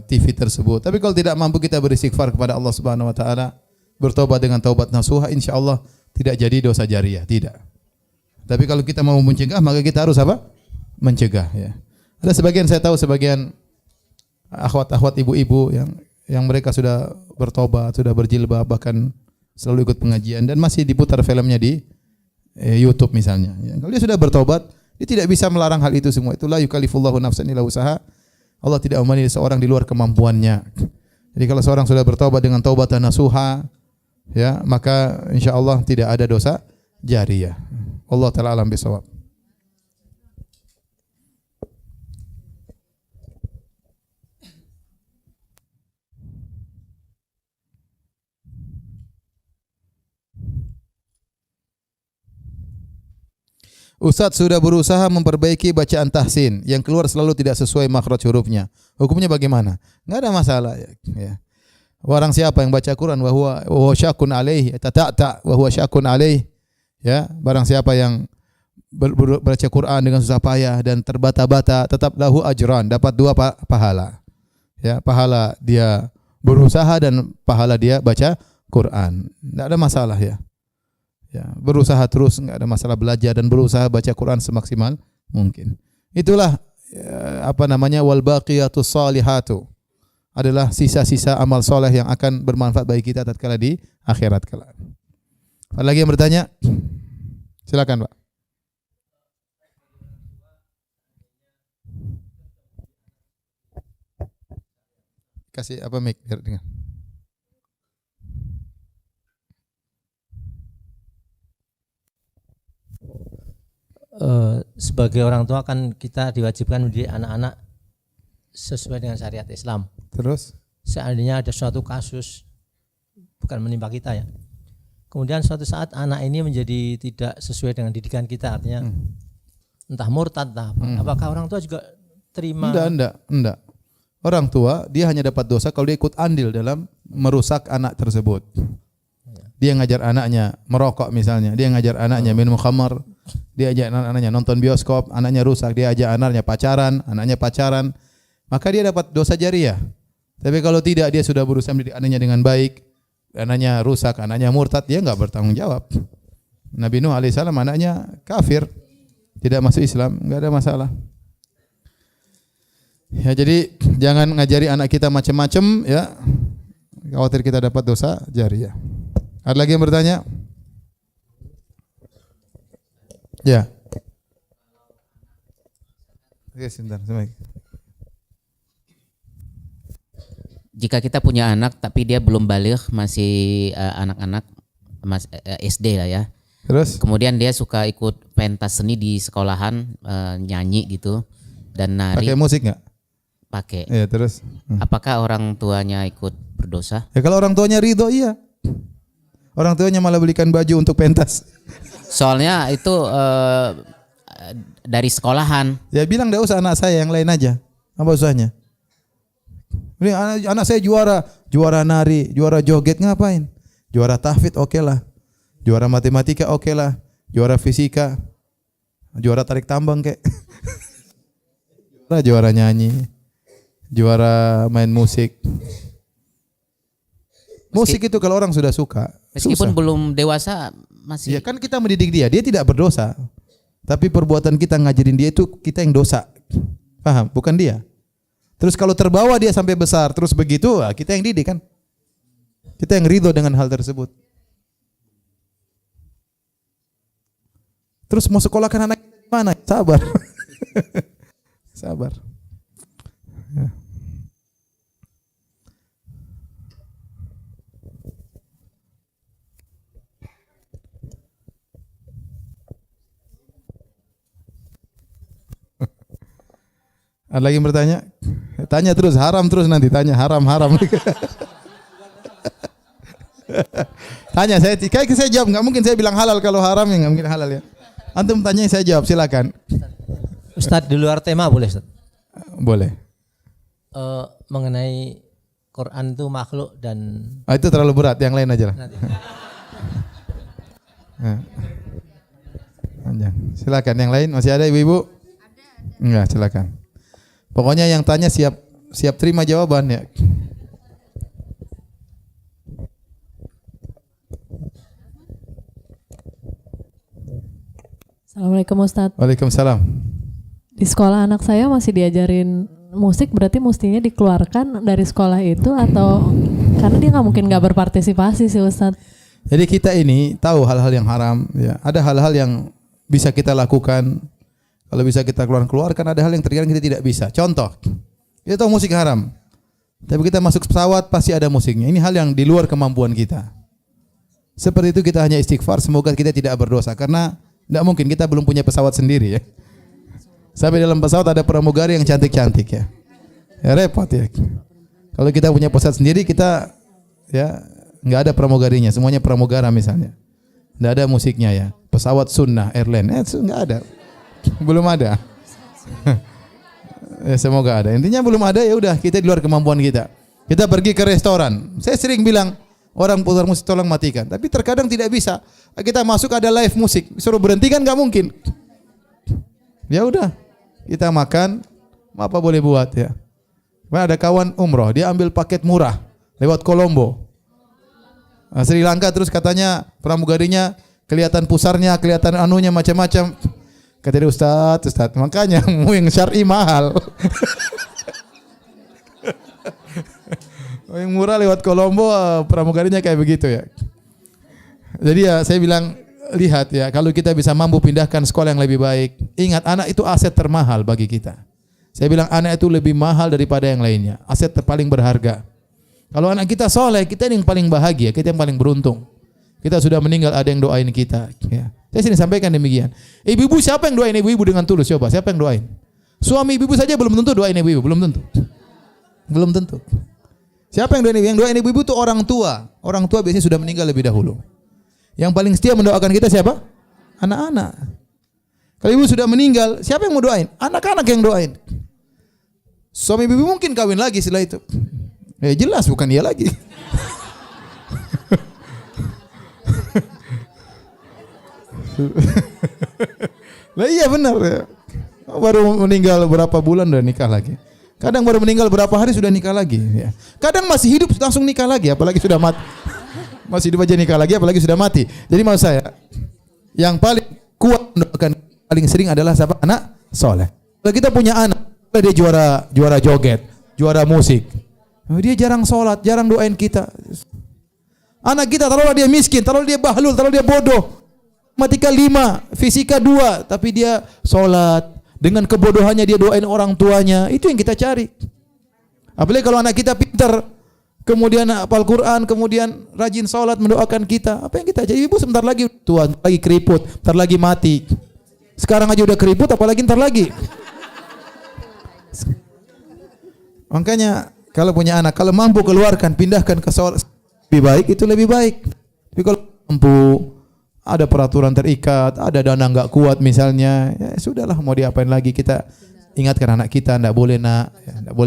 TV tersebut. Tapi kalau tidak mampu, kita beristighfar kepada Allah Subhanahu wa taala, bertobat dengan taubat nasuha, insyaallah tidak jadi dosa jariah, tidak. Tapi kalau kita mau mencegah, maka kita harus apa? Mencegah, ya. Ada sebagian, saya tahu sebagian akhwat-akhwat ibu-ibu yang mereka sudah bertobat, sudah berjilbab, bahkan selalu ikut pengajian dan masih diputar filmnya di YouTube misalnya. Ya. Kalau dia sudah bertobat, dia tidak bisa melarang hal itu semua. Itulah yukallifullahu nafsan illa usaha. Allah tidak memanggil seorang di luar kemampuannya. Jadi kalau seorang sudah bertobat dengan taubatan nasuha, ya, maka insyaallah tidak ada dosa jariyah. Allah taala alam bisawab. Ustadz sudah berusaha memperbaiki bacaan tahsin yang keluar selalu tidak sesuai makhraj hurufnya. Hukumnya bagaimana? Enggak ada masalah, ya. Orang siapa yang baca Quran wa huwa syakun alaihi tata'ta wa huwa syakun alaihi, ya, barang siapa yang baca Quran dengan susah payah dan terbata-bata, tetap lahu ajran, dapat 2 pahala. Ya, pahala dia berusaha dan pahala dia baca Quran. Enggak ada masalah, ya. Ya, berusaha terus, enggak ada masalah, belajar dan berusaha baca Quran semaksimal mungkin. Itulah wal baqiyatus salihatu, adalah sisa-sisa amal soleh yang akan bermanfaat bagi kita tatkala di akhirat kelak. Ada lagi yang bertanya? Silakan, Pak. Kasih apa mic biar dengar. Sebagai orang tua kan kita diwajibkan mendidik anak-anak sesuai dengan syariat Islam. Terus? Seandainya ada suatu kasus, bukan menimpa kita, ya, kemudian suatu saat anak ini menjadi tidak sesuai dengan didikan kita, artinya entah murtad, entah apa. Apakah orang tua juga terima? Enggak. Orang tua dia hanya dapat dosa kalau dia ikut andil dalam merusak anak tersebut. Dia ngajar anaknya merokok misalnya, dia ngajar anaknya minum khamar, dia ajak anaknya nonton bioskop, anaknya rusak, dia ajak anaknya pacaran, maka dia dapat dosa jariah. Tapi kalau tidak, dia sudah berusaha mendidik anaknya dengan baik, anaknya rusak, anaknya murtad, dia enggak bertanggung jawab. Nabi Nuh alaihissalam anaknya kafir, tidak masuk Islam, enggak ada masalah. Ya, jadi jangan ngajari anak kita macam-macam ya. Khawatir kita dapat dosa jariah. Ada lagi yang bertanya? Ya. Oke, sebentar. Jika kita punya anak tapi dia belum baligh, masih anak-anak SD lah ya. Terus? Kemudian dia suka ikut pentas seni di sekolahan, nyanyi gitu dan nari. Pakai musik enggak? Pakai. Iya, terus. Apakah orang tuanya ikut berdosa? Ya kalau orang tuanya ridho iya. Orang tuanya malah belikan baju untuk pentas. Soalnya itu dari sekolahan. Ya bilang enggak usah anak saya, yang lain aja. Apa usahanya? Ini anak saya juara nari, juara joget, ngapain? Juara tahfidz oke lah. Juara matematika oke lah. Juara fisika. Juara tarik tambang kek. Juara nyanyi. Juara main musik. Musik itu kalau orang sudah suka, Meskipun susah. belum dewasa masih. Ya kan kita mendidik dia tidak berdosa. Tapi perbuatan kita ngajarin dia itu kita yang dosa. Paham? Bukan dia. Terus kalau terbawa dia sampai besar terus begitu, kita yang didik kan. Kita yang ridho dengan hal tersebut. Terus mau sekolahkan anak mana? Sabar. Sabar. Ya. Ada lagi yang bertanya? Tanya terus, haram terus nanti tanya haram. Tanya saya, kayak saya jawab, nggak mungkin saya bilang halal kalau haram ya nggak mungkin halal ya. Antum tanya saya jawab, silakan. Ustadz di luar tema boleh Ustadz? Boleh. Mengenai Quran itu makhluk dan Itu terlalu berat, yang lain aja lah. Panjang. Silakan yang lain, masih ada ibu-ibu? Enggak, silakan. Pokoknya yang tanya siap terima jawaban ya. Assalamualaikum Ustadz. Waalaikumsalam. Di sekolah anak saya masih diajarin musik, berarti mestinya dikeluarkan dari sekolah itu atau karena dia nggak berpartisipasi sih Ustadz. Jadi kita ini tahu hal-hal yang haram ya. Ada hal-hal yang bisa kita lakukan. Kalau bisa kita keluarkan, ada hal yang terkadang kita tidak bisa. Contoh, kita tahu musik haram. Tapi kita masuk pesawat pasti ada musiknya. Ini hal yang di luar kemampuan kita. Seperti itu kita hanya istighfar, semoga kita tidak berdosa. Karena tidak mungkin, kita belum punya pesawat sendiri ya. Sampai dalam pesawat ada pramugari yang cantik-cantik ya. Ya repot ya. Kalau kita punya pesawat sendiri, kita ya nggak ada pramugarinya, semuanya pramugara misalnya. Nggak ada musiknya ya. Pesawat sunnah airline, nggak ada. Belum ada. Ya, semoga ada. Intinya belum ada, ya udah kita di luar kemampuan kita. Kita pergi ke restoran. Saya sering bilang orang putar musik tolong matikan. Tapi terkadang tidak bisa. Kita masuk ada live musik, suruh berhenti kan nggak mungkin. Ya udah, kita makan. Apa boleh buat ya? Ada kawan umroh, dia ambil paket murah lewat Kolombo, Sri Lanka. Terus katanya pramugarinya kelihatan pusarnya, kelihatan anunya macam-macam. Kata dia, Ustaz, makanya mau yang syar'i mahal. Yang murah lewat Kolombo, pramugarinya kayak begitu ya. Jadi ya saya bilang, lihat ya, kalau kita bisa mampu pindahkan sekolah yang lebih baik. Ingat, anak itu aset termahal bagi kita. Saya bilang anak itu lebih mahal daripada yang lainnya. Aset paling berharga. Kalau anak kita soleh, kita yang paling bahagia, kita yang paling beruntung. Kita sudah meninggal, ada yang doain kita. Ya. Saya sini sampaikan demikian. Ibu-ibu, siapa yang doain ibu-ibu dengan tulus? Coba, siapa yang doain? Suami ibu-ibu saja belum tentu doain ibu-ibu, belum tentu. Belum tentu. Siapa yang doain ibu? Yang doain ibu-ibu itu orang tua. Orang tua biasanya sudah meninggal lebih dahulu. Yang paling setia mendoakan kita siapa? Anak-anak. Kalau ibu sudah meninggal, siapa yang mau doain? Anak-anak yang doain. Suami bibi mungkin kawin lagi setelah itu. Jelas bukan dia lagi. Lah iya benar ya. Baru meninggal berapa bulan udah nikah lagi. Kadang baru meninggal berapa hari sudah nikah lagi ya. Kadang masih hidup langsung nikah lagi apalagi sudah mati. Masih hidup aja nikah lagi apalagi sudah mati. Jadi maksud saya yang paling kuat mendoakan paling sering adalah siapa? Anak soleh. Kalau kita punya anak, dia juara joget, juara musik. Dia jarang sholat, jarang doain kita. Anak kita taruhlah dia miskin, taruhlah dia bahlul, taruhlah dia bodoh. Matematika 5, fisika 2, tapi dia sholat. Dengan kebodohannya dia doain orang tuanya. Itu yang kita cari. Apalagi kalau anak kita pintar, kemudian hafal Quran, kemudian rajin sholat mendoakan kita. Apa yang kita cari? Ibu sebentar lagi tua, lagi keriput, bentar lagi mati. Sekarang aja udah keriput, apalagi ntar lagi. Makanya kalau punya anak, kalau mampu keluarkan, pindahkan ke sholat lebih baik, itu lebih baik. Tapi kalau mampu, ada peraturan terikat, ada dana nggak kuat misalnya, ya sudahlah mau diapain lagi, kita ingatkan anak kita, nggak boleh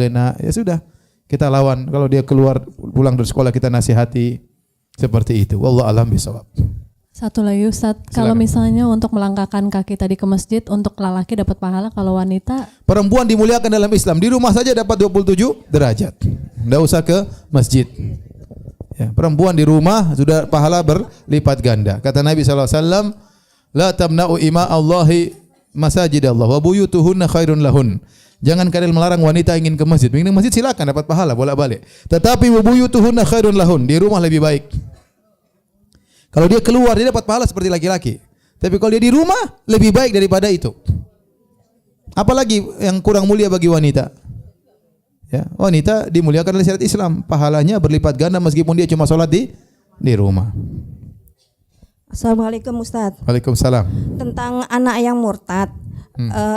nak, ya sudah kita lawan. Kalau dia keluar pulang dari sekolah kita nasihati seperti itu. Wallahu a'lam bishawab. Satu lagi Ustaz, kalau misalnya untuk melangkahkan kaki tadi ke masjid untuk lelaki dapat pahala, kalau wanita perempuan dimuliakan dalam Islam, di rumah saja dapat 27 derajat. Enggak usah ke masjid. Ya, perempuan di rumah sudah pahala berlipat ganda. Kata Nabi SAW, la tamna'u ima Allahi masajid Allah wa buyutuhunna khairun lahun. Jangan kalian melarang wanita ingin ke masjid. Ingin ke masjid silakan dapat pahala bolak-balik. Tetapi wa buyutuhunna khairun lahun. Di rumah lebih baik. Kalau dia keluar dia dapat pahala seperti laki-laki. Tapi kalau dia di rumah lebih baik daripada itu. Apalagi yang kurang mulia bagi wanita. Ya, wanita dimuliakan oleh syariat Islam, pahalanya berlipat ganda meskipun dia cuma sholat di rumah. Assalamualaikum Ustadz. Waalaikumsalam. Tentang anak yang murtad,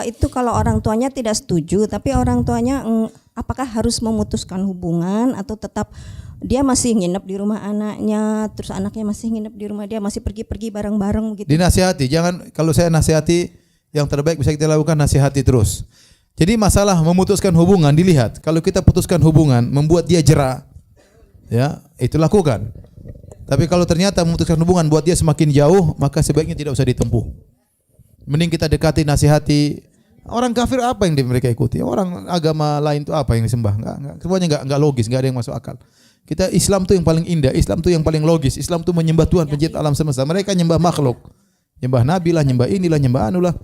itu kalau orang tuanya tidak setuju, tapi orang tuanya apakah harus memutuskan hubungan atau tetap dia masih nginep di rumah anaknya, terus anaknya masih nginep di rumah dia, masih pergi-pergi bareng-bareng gitu. Dinasihati, jangan, kalau saya nasihati yang terbaik bisa kita lakukan nasihati terus. Jadi masalah memutuskan hubungan dilihat. Kalau kita putuskan hubungan membuat dia jera, ya itu lakukan. Tapi kalau ternyata memutuskan hubungan buat dia semakin jauh, maka sebaiknya tidak usah ditempuh. Mending kita dekati, nasihati. Orang kafir apa yang mereka ikuti? Orang agama lain itu apa yang disembah? Semuanya enggak logis, enggak ada yang masuk akal. Kita Islam tuh yang paling indah, Islam tuh yang paling logis. Islam tuh menyembah Tuhan pencipta alam semesta. Mereka nyembah makhluk. Nyembah nabi lah, nyembah inilah, nyembah anulah.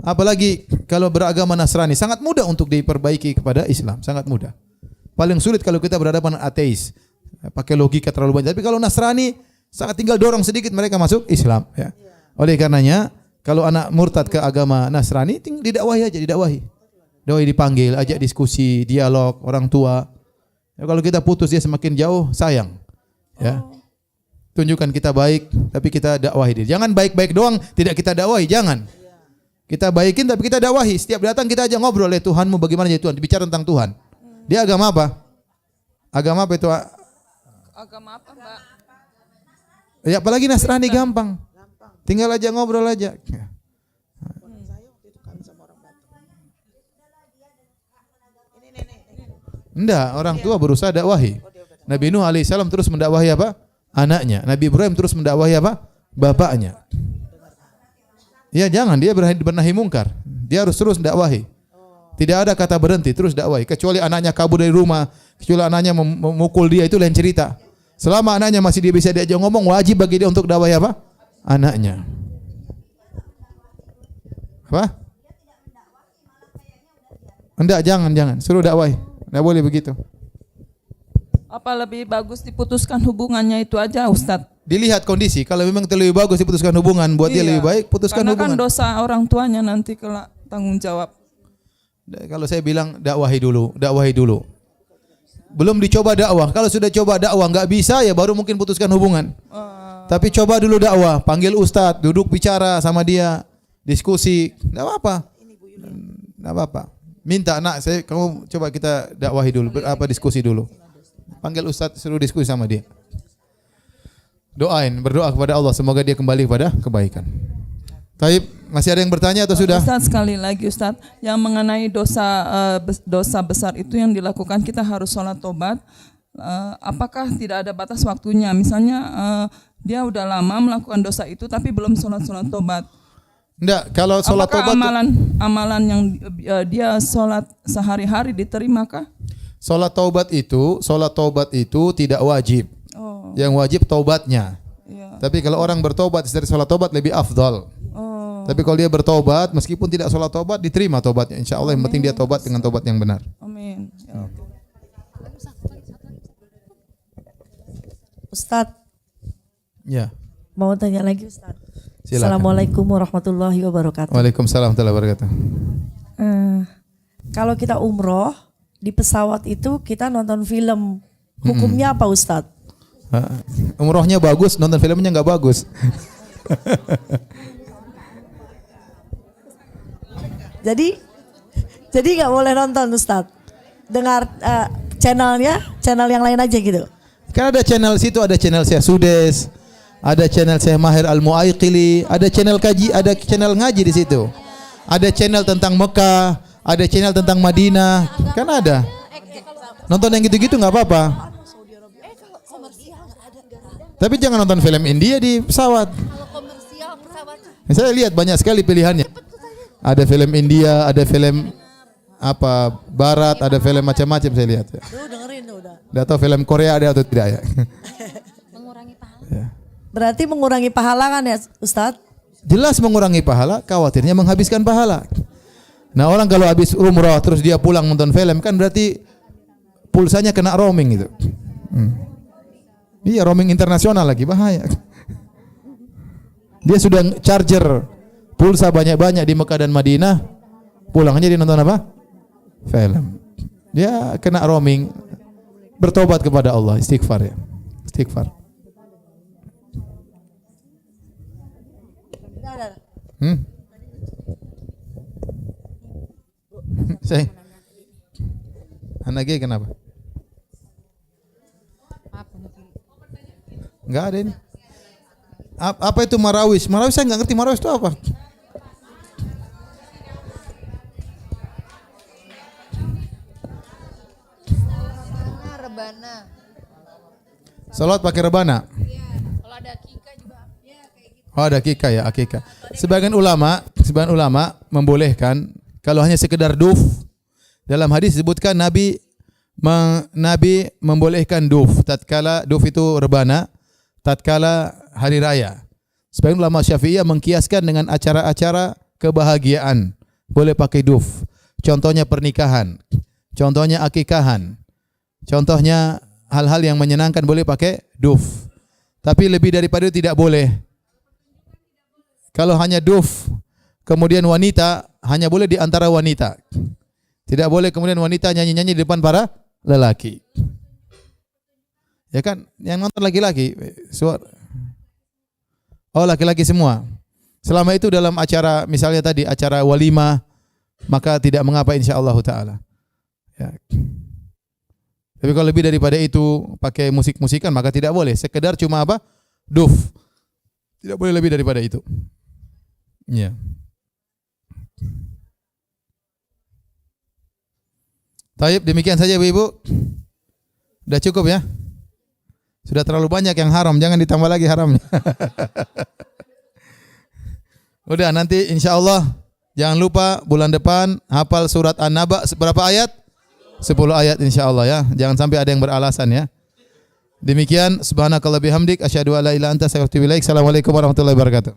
Apalagi kalau beragama Nasrani, sangat mudah untuk diperbaiki kepada Islam, sangat mudah. Paling sulit kalau kita berhadapan dengan ateis, pakai logika terlalu banyak. Tapi kalau Nasrani, sangat tinggal dorong sedikit mereka masuk Islam. Ya. Oleh karenanya, kalau anak murtad ke agama Nasrani, didakwahi aja, didakwahi. Doi dipanggil, ajak diskusi, dialog, orang tua. Ya, kalau kita putus dia semakin jauh, sayang. Ya. Tunjukkan kita baik, tapi kita dakwahi dia. Jangan baik-baik doang, tidak kita dakwahi, jangan. Kita baikin tapi kita dakwahi. Setiap datang kita aja ngobrol, Tuhanmu bagaimana ya Tuhan, bicara tentang Tuhan. Dia agama apa? Agama apa itu? Agama apa, Mbak? Ya apalagi Nasrani gampang. Tinggal aja ngobrol aja. Enggak, orang tua berusaha dakwahi. Nabi Nuh alaihissalam terus mendakwahi apa? Anaknya. Nabi Ibrahim terus mendakwahi apa? Bapaknya. Ya jangan, dia bernahi mungkar. Dia harus terus dakwahi. Tidak ada kata berhenti, terus dakwahi. Kecuali anaknya kabur dari rumah, kecuali anaknya memukul dia, itu lain cerita. Selama anaknya masih dia bisa diajak ngomong, wajib bagi dia untuk dakwahi apa? Anaknya. Apa? Enggak, jangan. Suruh dakwahi. Enggak boleh begitu. Apa lebih bagus diputuskan hubungannya itu aja, Ustadz? Dilihat kondisi. Kalau memang lebih bagus diputuskan hubungan, buat dia lebih baik, putuskan karena hubungan. Karena kan dosa orang tuanya nanti kelak tanggung jawab. Kalau saya bilang dakwahi dulu. Belum dicoba dakwah. Kalau sudah coba dakwah nggak bisa, ya baru mungkin putuskan hubungan. Tapi coba dulu dakwah, panggil ustadz, duduk bicara sama dia, diskusi, nggak apa-apa. Minta kamu coba kita dakwahi dulu, diskusi dulu. Panggil ustadz, suruh diskusi sama dia. berdoa kepada Allah semoga dia kembali kepada kebaikan. Taib, masih ada yang bertanya atau sudah? Ustaz, sekali lagi Ustaz, yang mengenai dosa besar itu yang dilakukan kita harus sholat tobat. Apakah tidak ada batas waktunya? Misalnya dia udah lama melakukan dosa itu tapi belum sholat tobat. Enggak, kalau sholat apakah tobat amalan yang dia sholat sehari-hari diterimakah? Sholat taubat itu tidak wajib. Oh. Yang wajib taubatnya. Iya. Tapi kalau orang bertobat dari sholat taubat lebih afdal. Tapi kalau dia bertobat meskipun tidak sholat taubat diterima taubatnya. Insya Allah yang penting dia tobat dengan tobat yang benar. Amin. Ya. Ustadz, Ya. mau tanya lagi Ustadz. Silakan. Assalamualaikum warahmatullahi wabarakatuh. Waalaikumsalam warahmatullahi wabarakatuh. Kalau kita umroh di pesawat itu kita nonton film, hukumnya apa Ustadz? Umrohnya bagus, nonton filmnya nggak bagus. Jadi nggak boleh nonton Ustadz. Dengar channel yang lain aja gitu. Kan ada channel situ, ada channel Syekh Sudes, ada channel Syekh Mahir Al-Muaiqili, ada channel kaji, ada channel ngaji di situ. Ada channel tentang Mekah, ada channel tentang Madinah, kan ada. Nonton yang gitu-gitu nggak apa-apa. Tapi jangan nonton film India di pesawat. Saya lihat banyak sekali pilihannya. Ada film India, ada film Barat, ada film macam-macam saya lihat. Udah tahu film Korea ada atau tidak ya? Mengurangi pahala. Berarti mengurangi pahala kan ya Ustadz? Jelas mengurangi pahala, khawatirnya menghabiskan pahala. Nah orang kalau habis umroh terus dia pulang nonton film kan berarti pulsanya kena roaming gitu. Iya roaming internasional lagi bahaya. Dia sudah charger pulsa banyak-banyak di Mekah dan Madinah, pulangnya dia nonton apa? Film. Dia kena roaming. Bertobat kepada Allah, istighfar ya. Istighfar. Saya anak G kenapa? Enggak ada ini. Apa itu marawis? Marawis saya enggak ngerti marawis itu apa. Rebana. Salat pakai rebana. Iya. Kalau ada akikah juga. Ya kayak gitu. Oh ada akikah ya, akikah. Sebagian ulama membolehkan kalau hanya sekedar duf. Dalam hadis disebutkan Nabi membolehkan duf tatkala duf itu rebana tatkala hari raya. Sebagian ulama Syafi'iyah mengkiaskan dengan acara-acara kebahagiaan. Boleh pakai duf. Contohnya pernikahan. Contohnya akikahan. Contohnya hal-hal yang menyenangkan boleh pakai duf. Tapi lebih daripada itu tidak boleh. Kalau hanya duf, kemudian wanita hanya boleh di antara wanita. Tidak boleh kemudian wanita nyanyi-nyanyi di depan para lelaki. Ya kan? Yang nonton laki-laki. Oh, laki-laki semua. Selama itu dalam acara misalnya tadi acara walimah, maka tidak mengapa insyaallah taala. Ya. Tapi kalau lebih daripada itu pakai musik-musikan maka tidak boleh. Sekedar cuma apa? Duf. Tidak boleh lebih daripada itu. Ya. Taib, demikian saja Ibu. Sudah cukup ya? Sudah terlalu banyak yang haram, jangan ditambah lagi haramnya. Udah nanti insyaallah jangan lupa bulan depan hafal surat An-Naba berapa ayat? 10 ayat insyaallah ya. Jangan sampai ada yang beralasan ya. Demikian subhanakallah bihamdik asyhadu alla ilaha illa anta astaghfiruka wa atubu ilaik. Assalamualaikum warahmatullahi wabarakatuh.